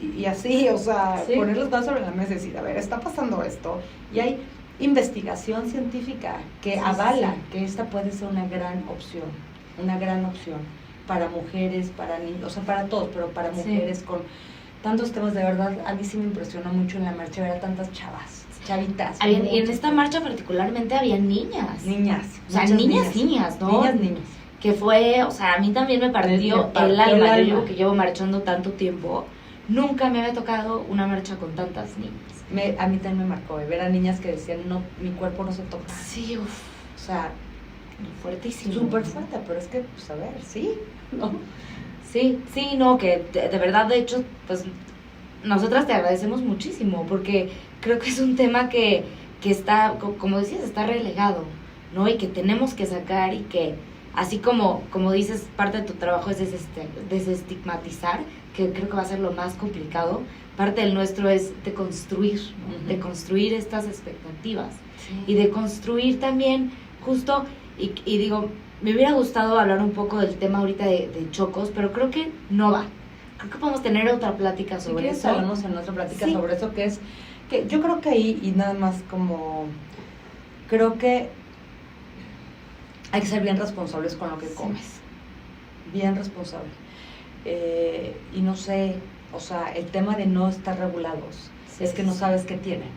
Y así, o sea, Sí. poner los datos sobre la mesa y decir, a ver, está pasando esto. Y hay investigación científica que Sí, avala sí. que esta puede ser una gran opción para mujeres, para niños, o sea, para todos, pero para Sí. mujeres con tantos temas. De verdad, a mí sí me impresionó mucho en la marcha ver a tantas chavitas. Y en muchas esta marcha particularmente había niñas. niñas. O sea, muchas niñas, ¿no? Niñas. Que fue, o sea, a mí también me partió Me partió el alma. el Yo alma. digo que llevo marchando tanto tiempo. Nunca me había tocado una marcha con tantas niñas. A mí también me marcó ver a niñas que decían, no, mi cuerpo no se toca. Sí, uff, O sea, fuertísimo. súper fuerte, pero es que, pues a ver, sí, ¿no? Sí, no, que de verdad, de hecho, pues nosotras te agradecemos muchísimo porque creo que es un tema que está, como decías, está relegado, ¿no? Y que tenemos que sacar y que, así como dices, parte de tu trabajo es desestigmatizar, que creo que va a ser lo más complicado, parte del nuestro es de construir, ¿no? Ujú. De construir estas expectativas y de construir también justo, y digo, me hubiera gustado hablar un poco del tema ahorita de chocos, pero creo que no va. Creo que podemos tener otra plática Si sobre quieres, eso. hablamos en otra plática Sí. sobre eso, que yo creo que ahí, y nada más creo que hay que ser bien responsables con lo que Sí. comes. Bien responsable. y no sé, o sea, el tema de no estar regulados, Sí, es que no sabes qué tienen,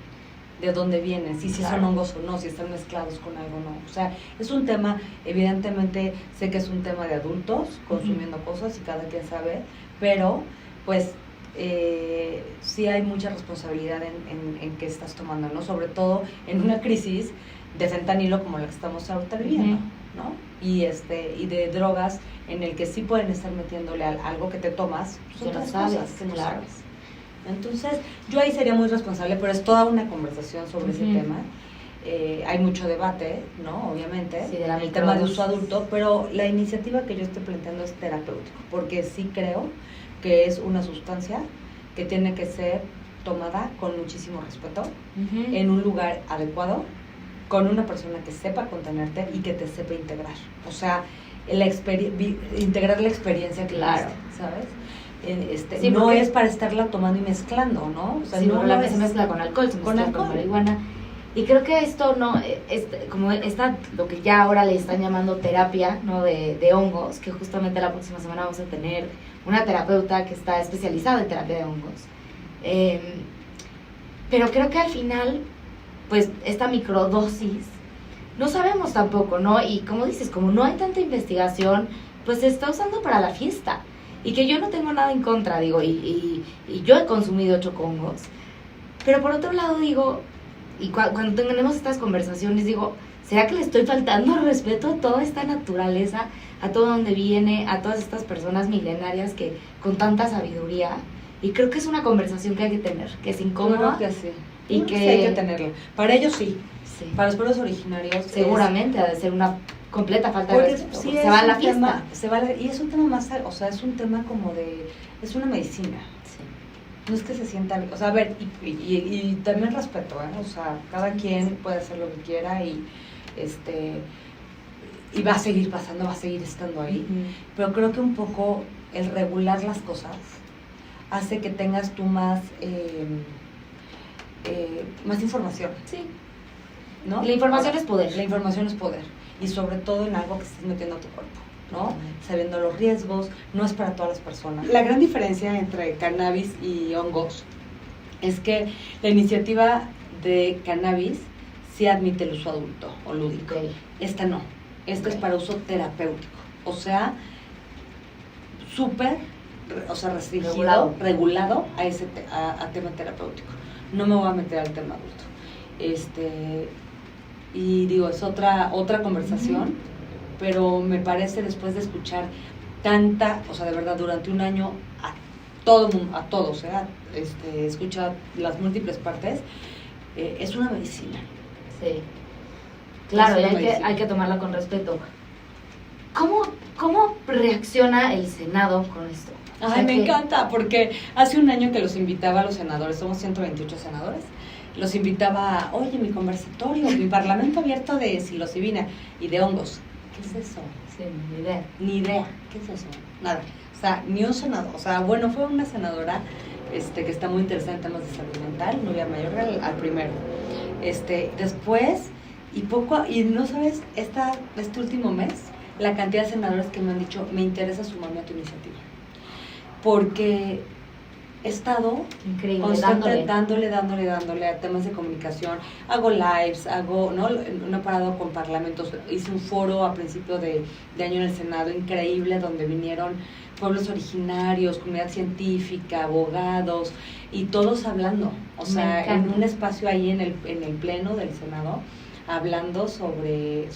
de dónde vienen, si Claro. son hongos o no, si están mezclados con algo o no. O sea, es un tema, evidentemente sé que es un tema de adultos consumiendo cosas y cada quien sabe, pero pues sí hay mucha responsabilidad en qué estás tomando, ¿no? Sobre todo en una crisis de fentanilo como la que estamos ahorita viviendo, ¿no? Y de drogas en el que sí pueden estar metiéndole algo que te tomas, pues Que no otras sabes, cosas que no claro. sabes. Entonces, yo ahí sería muy responsable, pero es toda una conversación sobre ese tema. Hay mucho debate, ¿no? Obviamente, Sí, de la el tema de microdosis. uso adulto, pero la iniciativa que yo estoy planteando es terapéutico, porque sí creo que es una sustancia que tiene que ser tomada con muchísimo respeto, en un lugar adecuado, con una persona que sepa contenerte y que te sepa integrar. O sea, integrar la experiencia que Claro. tuviste, ¿sabes? Sí, no porque- es para estarla tomando y mezclando, ¿no? O sea, Sí, no pero la lo que es. se mezcla con alcohol, se Con mezcla con alcohol. marihuana. Y creo que esto no, como está lo que ya ahora le están llamando terapia, ¿no? De hongos, que justamente la próxima semana vamos a tener una terapeuta que está especializada en terapia de hongos. Pero creo que al final, pues, esta microdosis, no sabemos tampoco, ¿no? Y como dices, como no hay tanta investigación, pues se está usando para la fiesta. Y que yo no tengo nada en contra, digo, y yo he consumido chocongos. Pero por otro lado digo, y cuando tenemos estas conversaciones digo, ¿será que le estoy faltando respeto a toda esta naturaleza, a todo donde viene, a todas estas personas milenarias que con tanta sabiduría? Y creo que es una conversación que hay que tener, que es Yo incómoda. creo que sí. Y Yo creo que- sí hay que tenerla. Para ellos sí. Sí. Para los pueblos originarios. Seguramente ha de ser una completa falta de Porque respeto. sí porque es se va a la un fiesta. tema, y es un tema más, o sea, es un tema como es una medicina. Sí. No es que se sienta bien, o sea, a ver, y también respeto, ¿eh? O sea, cada quien puede hacer lo que quiera y va a seguir pasando, va a seguir estando ahí. Pero creo que un poco el regular las cosas hace que tengas tú más información, Sí. ¿no? La información es poder. La información es poder. Y sobre todo en algo que estás metiendo a tu cuerpo, ¿no? Sabiendo los riesgos, no es para todas las personas. La gran diferencia entre cannabis y hongos es que la iniciativa de cannabis sí admite el uso adulto o lúdico. Ok. Esta no. Esta Ok. es para uso terapéutico. O sea, súper, restringido, regulado a a tema terapéutico. No me voy a meter al tema adulto. Y digo, es otra conversación, pero me parece, después de escuchar o sea, de verdad, durante un año a todo mundo, a todos, escucha las múltiples partes, es una medicina. Sí. Claro, Es y una hay medicina. que tomarla con respeto. ¿Cómo reacciona el Senado con esto? O sea, Ay, me que- encanta, porque hace un año que los invitaba a los senadores, somos 128 senadores, los invitaba a, oye, mi conversatorio, mi parlamento abierto de psilocibina y de hongos. ¿Qué es eso? Sí, ni idea. Ni idea. ¿Qué es eso? Nada. O sea, ni un senador. O sea, bueno, fue una senadora que está muy interesada en temas de salud mental, Nubia Mayorga, al primero. Después, y no sabes, este último mes, la cantidad de senadores que me han dicho, me interesa sumarme a tu iniciativa. Porque he estado Increíble, constante, dándole. dándole a temas de comunicación. Hago lives, no he parado con parlamentos. Hice un foro a principio de año en el Senado increíble, donde vinieron pueblos originarios, comunidad científica, abogados, y todos hablando. O Me sea, en encanta. un espacio ahí en el pleno del Senado, hablando sobre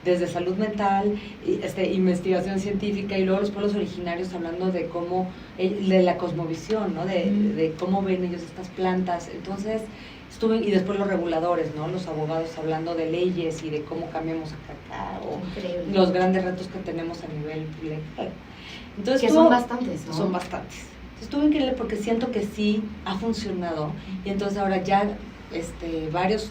desde salud mental, investigación científica, y luego los pueblos originarios hablando de cómo, de la cosmovisión, ¿no? De cómo ven ellos estas plantas. Entonces, y después los reguladores, ¿no? Los abogados hablando de leyes y de cómo cambiamos acá, o Increíble. los grandes retos que tenemos a nivel legal. Entonces, Que son bastantes, ¿no? Son bastantes. Entonces, estuvo increíble porque siento que sí ha funcionado, y entonces ahora ya varios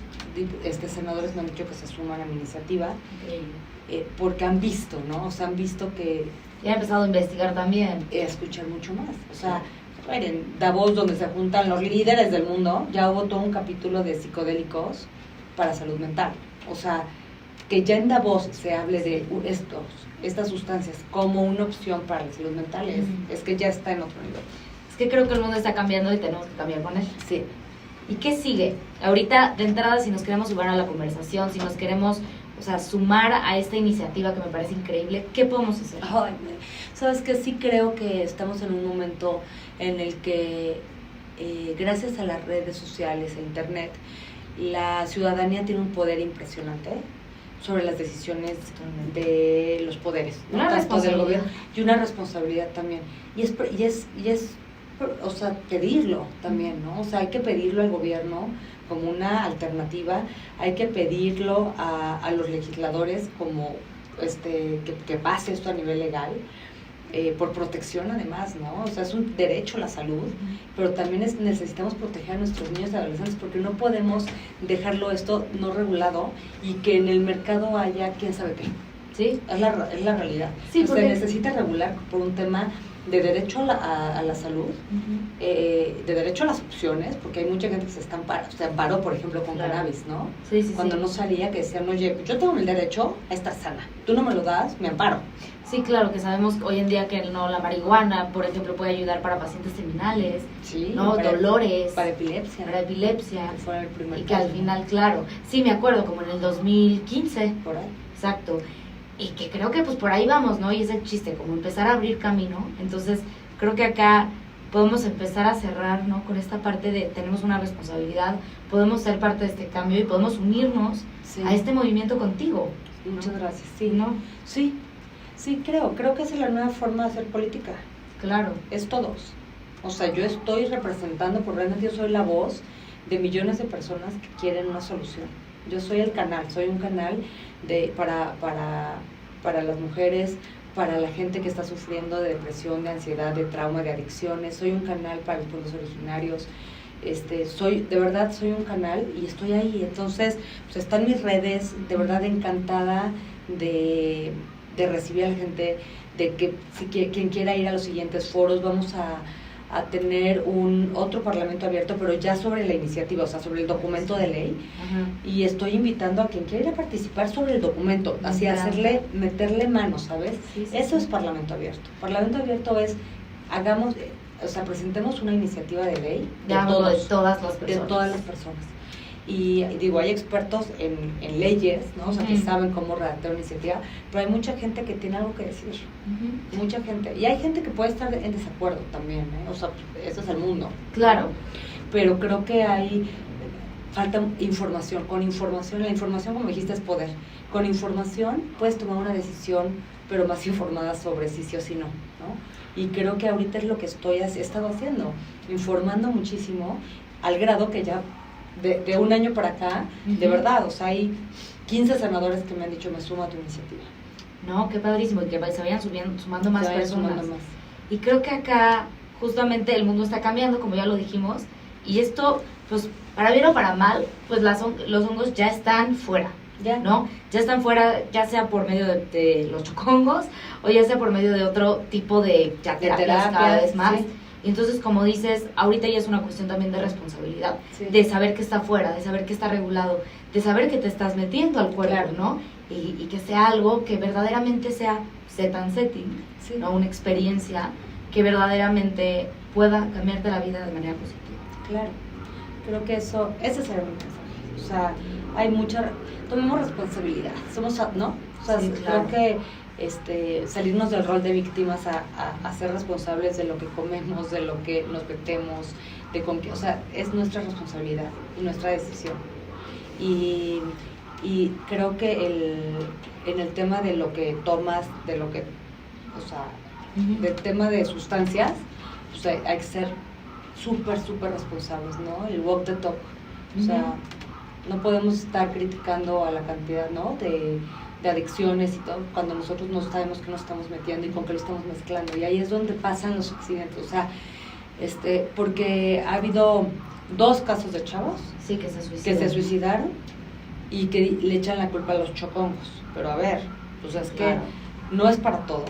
senadores me han dicho que se suman a mi iniciativa, Increíble. porque han visto, ¿no? O sea, han visto que Y han empezado a investigar también. escuchar mucho más. O sea, a ver, en Davos, donde se juntan los líderes del mundo, ya hubo todo un capítulo de psicodélicos para salud mental. O sea, que ya en Davos se hable de estas sustancias como una opción para la salud mental, es que ya está en otro nivel. Es que creo que el mundo está cambiando y tenemos que cambiar con él. Sí. ¿Y qué sigue? Ahorita, de entrada, si nos queremos sumar a la conversación, si nos queremos, o sea, sumar a esta iniciativa que me parece increíble, ¿qué podemos hacer? Ay, sabes que sí creo que estamos en un momento en el que gracias a las redes sociales e internet, la ciudadanía tiene un poder impresionante sobre las decisiones de los poderes, ¿no? Una Tanto del responsabilidad. gobierno, y una responsabilidad también. Y es o sea, pedirlo también, ¿no? O sea, hay que pedirlo al gobierno como una alternativa, hay que pedirlo a los legisladores como que pase esto a nivel legal, por protección además, ¿no? O sea, es un derecho a la salud, pero también necesitamos proteger a nuestros niños y adolescentes porque no podemos dejarlo esto no regulado y que en el mercado haya quién sabe qué. ¿Sí? Es la realidad. Sí, Se porque necesita regular por un tema de derecho a la salud, de derecho a las opciones, porque hay mucha gente que se amparó, por ejemplo, con Claro. cannabis, ¿no? Sí, sí, Cuando sí. no salía, que decían, oye, yo tengo el derecho a estar sana, tú no me lo das, me amparo. Sí, claro, que sabemos hoy en día que no, la marihuana, por ejemplo, puede ayudar para pacientes terminales, Sí, ¿no? Dolores, para epilepsia. para epilepsia, Que fuera el primer y que al caso, final, claro, sí, me acuerdo, como en el 2015, por ahí. exacto, y que creo que pues por ahí vamos, ¿no? Y es el chiste, como empezar a abrir camino. Entonces creo que acá podemos empezar a cerrar, ¿no? Con esta parte de tenemos una responsabilidad, podemos ser parte de este cambio y podemos unirnos Sí. a este movimiento contigo, Muchas gracias. Sí, ¿no? sí, creo que esa es la nueva forma de hacer política. Claro. Es todos. O sea, yo estoy representando, por realmente yo soy la voz de millones de personas que quieren una solución. Yo soy el canal, soy un canal para las mujeres, para la gente que está sufriendo de depresión, de ansiedad, de trauma, de adicciones. Soy un canal para los pueblos originarios. De verdad soy un canal y estoy ahí. Entonces, pues están mis redes, de verdad encantada de recibir a la gente, de que quien quiera ir a los siguientes foros, vamos a tener otro parlamento abierto, pero ya sobre la iniciativa, o sea, sobre el documento de ley. Ajá. Y estoy invitando a quien quiera ir a participar sobre el documento, así meterle mano, ¿sabes? Sí, sí, Eso sí. es parlamento abierto. Parlamento abierto es, presentemos una iniciativa de ley De todas las personas. de todas las personas. Y digo, hay expertos en leyes, ¿no? O sea, que Ujú. saben cómo redactar una iniciativa, pero hay mucha gente que tiene algo que decir. Ujú. Mucha gente. Y hay gente que puede estar en desacuerdo también, ¿eh? O sea, eso es el mundo. Claro. Pero creo que falta información. Con información, la información, como dijiste, es poder. Con información puedes tomar una decisión, pero más informada sobre si sí o si no, ¿no? Y creo que ahorita es lo que he estado haciendo, informando muchísimo, al grado que ya de un año para acá, de Ujú. verdad, o sea, hay 15 senadores que me han dicho, me sumo a tu iniciativa. No, qué padrísimo, y que se vayan sumando más Se vayan personas. sumando más. Y creo que acá justamente el mundo está cambiando, como ya lo dijimos, y esto, pues, para bien o para mal, pues los hongos ya están fuera, Ya. ¿no? Ya están fuera, ya sea por medio de los chocongos, o ya sea por medio de otro tipo de terapias cada vez más. sí. Y entonces, como dices, ahorita ya es una cuestión también de responsabilidad, Sí. de saber que está fuera, de saber que está regulado, de saber que te estás metiendo al cuerpo, Claro. ¿no? Y que sea algo que verdaderamente sea set and setting, Sí. ¿no? Una experiencia que verdaderamente pueda cambiarte la vida de manera positiva. Claro, creo que ese será mi mensaje. O sea, tomemos responsabilidad, ¿no? O sea, Sí, claro. creo que salirnos del rol de víctimas a ser responsables de lo que comemos, de lo que nos metemos, o sea, es nuestra responsabilidad y nuestra decisión. Y creo que en el tema de lo que tomas, o sea, del tema de sustancias, pues hay que ser súper responsables, ¿no? El walk the talk. O sea, no podemos estar criticando a la cantidad, ¿no? de adicciones y todo, cuando nosotros no sabemos qué nos estamos metiendo y con qué lo estamos mezclando. Y ahí es donde pasan los accidentes. O sea, porque ha habido 2 casos de chavos Sí, que que se suicidaron y que le echan la culpa a los chocongos. Pero a ver, pues es Claro. que no es para todos.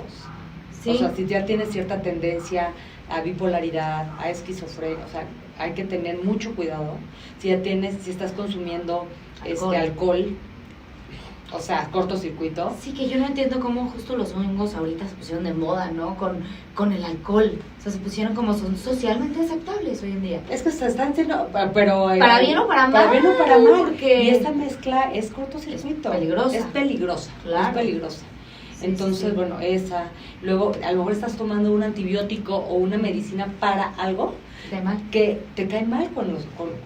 Sí. O sea, si ya tienes cierta tendencia a bipolaridad, a esquizofrenia, o sea, hay que tener mucho cuidado. Si estás consumiendo Alcohol. alcohol, O sea, cortocircuito. Sí, que yo no entiendo cómo justo los hongos ahorita se pusieron de moda, ¿no? Con el alcohol. O sea, se pusieron como son socialmente aceptables hoy en día. Es que se están haciendo, pero... Para bien o para mal. Para bien o para mal. Porque Y esta mezcla es cortocircuito. Es peligrosa. Es peligrosa. Claro. Es peligrosa. Sí, Entonces, sí. bueno, esa. Luego, a lo mejor estás tomando un antibiótico o una medicina para algo De mal. que te cae mal con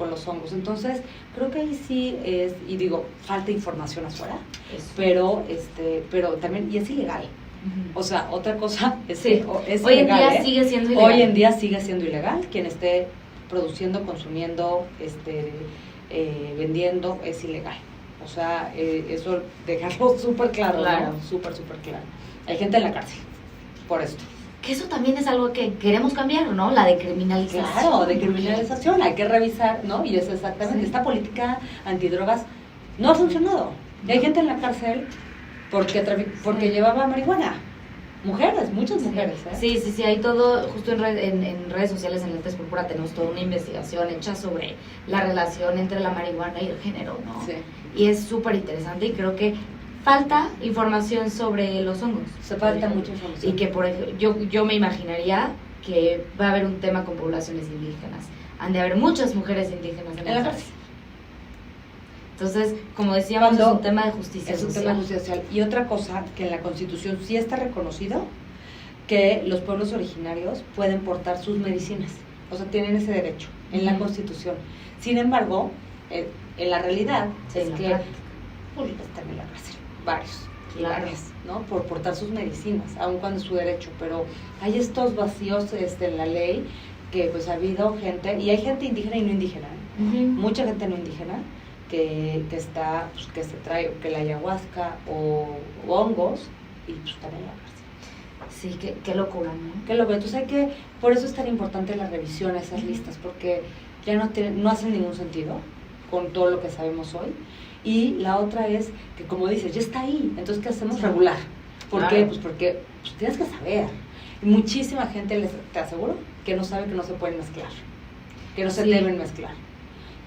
los hongos. Entonces, creo que ahí sí es, y digo, falta información afuera, Eso. pero también, y es ilegal. Ujú. O sea, otra cosa es Sí. que es Hoy en ilegal, día ¿eh? sigue siendo ilegal. Hoy en día sigue siendo ilegal. Quien esté produciendo, consumiendo, vendiendo, es ilegal. O sea, eso dejarlo súper claro, Claro. ¿no? Súper claro. Hay gente en la cárcel por esto. Que eso también es algo que queremos cambiar, ¿no? La decriminalización. Claro, de criminalización, hay que revisar, ¿no? Y es exactamente, Sí. esta política antidrogas no ha funcionado. Y hay gente en la cárcel porque llevaba marihuana. Mujeres, muchas mujeres, ¿eh? Sí, hay todo, justo en redes sociales, en Lentes Púrpura, tenemos toda una investigación hecha sobre la relación entre la marihuana y el género, ¿no? Sí. Y es súper interesante y creo que falta información sobre los hongos. Se falta Por mucha ejemplo. información. Y que, por ejemplo, yo me imaginaría que va a haber un tema con poblaciones indígenas. Han de haber muchas mujeres indígenas en la cárcel. Entonces, como decíamos, Cuando es un tema de justicia Es un social. tema de justicia social. Y otra cosa, que en la Constitución sí está reconocido que los pueblos originarios pueden portar sus medicinas. O sea, tienen ese derecho en la Ujú. Constitución. Sin embargo, en la realidad Sí, es en la que práctica. están en la cárcel. Varios. Claro. Varias, ¿no? Por portar sus medicinas, aun cuando es su derecho. Pero hay estos vacíos en la ley que pues ha habido gente, y hay gente indígena y no indígena, ¿eh? Ujú. Mucha gente no indígena que está, pues, que se trae que la ayahuasca o hongos y pues están en la cárcel. Sí, qué locura, ¿no? Que lo que entonces por eso es tan importante la revisión a esas listas, porque ya no hacen ningún sentido con todo lo que sabemos hoy. Y la otra es que, como dices, ya está ahí, entonces ¿qué hacemos? Sí. Regular. ¿Por Claro. qué? Pues porque tienes que saber. Y muchísima gente, te aseguro, que no sabe que no se pueden mezclar, que no se Sí. deben mezclar,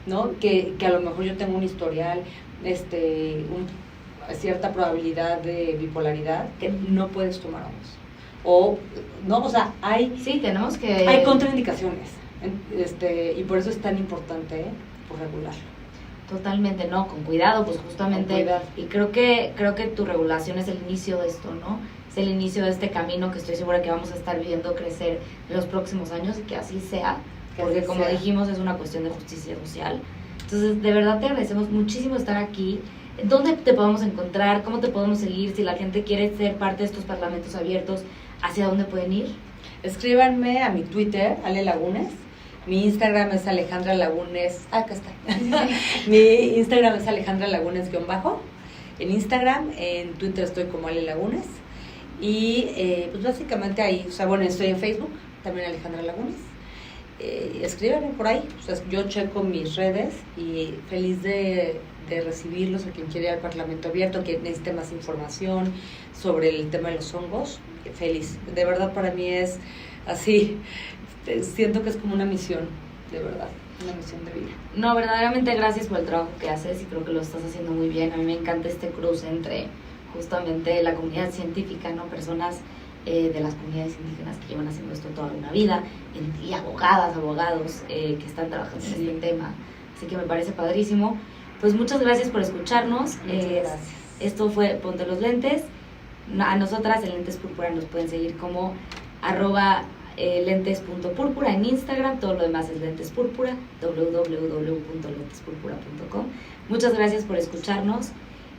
¿no? Que a lo mejor yo tengo un historial, cierta probabilidad de bipolaridad, que no puedes tomar hongos. O, no, o sea, hay Sí, tenemos que... contraindicaciones, y por eso es tan importante, pues, regularlo. Totalmente, no, con cuidado, pues justamente. Con cuidado. Y creo que tu regulación es el inicio de esto, ¿no? Es el inicio de este camino que estoy segura que vamos a estar viendo crecer en los próximos años y que así sea, Que porque así como sea. dijimos es una cuestión de justicia social. Entonces, de verdad te agradecemos muchísimo estar aquí. ¿Dónde te podemos encontrar? ¿Cómo te podemos seguir? Si la gente quiere ser parte de estos parlamentos abiertos, ¿hacia dónde pueden ir? Escríbanme a mi Twitter, Ale Lagunes. Mi Instagram es Alejandra Lagunes. Acá está. Mi Instagram es Alejandra Lagunes _. En Instagram, en Twitter estoy como Ale Lagunes. Y pues básicamente ahí, o sea, bueno, estoy en Facebook, también Alejandra Lagunes. Escríbanme por ahí. O sea, yo checo mis redes y feliz de recibirlos a quien quiera ir al Parlamento Abierto, quien necesite más información sobre el tema de los hongos. Feliz. De verdad, para mí es así. Siento que es como una misión, de verdad, una misión de vida. No, verdaderamente gracias por el trabajo que haces y creo que lo estás haciendo muy bien. A mí me encanta este cruce entre justamente la comunidad científica, ¿no? Personas de las comunidades indígenas que llevan haciendo esto toda una vida y abogados que están trabajando en este tema. Así que me parece padrísimo. Pues muchas gracias por escucharnos. Muchas gracias. Esto fue Ponte los Lentes. A nosotras en Lentes Púrpura nos pueden seguir como @lentes.púrpura en Instagram. Todo lo demás es Lentes Púrpura, www.lentespurpura.com. Muchas gracias por escucharnos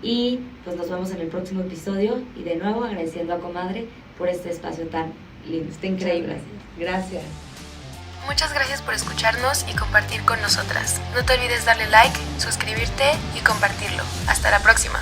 y pues nos vemos en el próximo episodio y de nuevo agradeciendo a Comadre por este espacio tan lindo. Está increíble. Gracias. Muchas gracias por escucharnos y compartir con nosotras. No te olvides darle like, suscribirte y compartirlo. Hasta la próxima.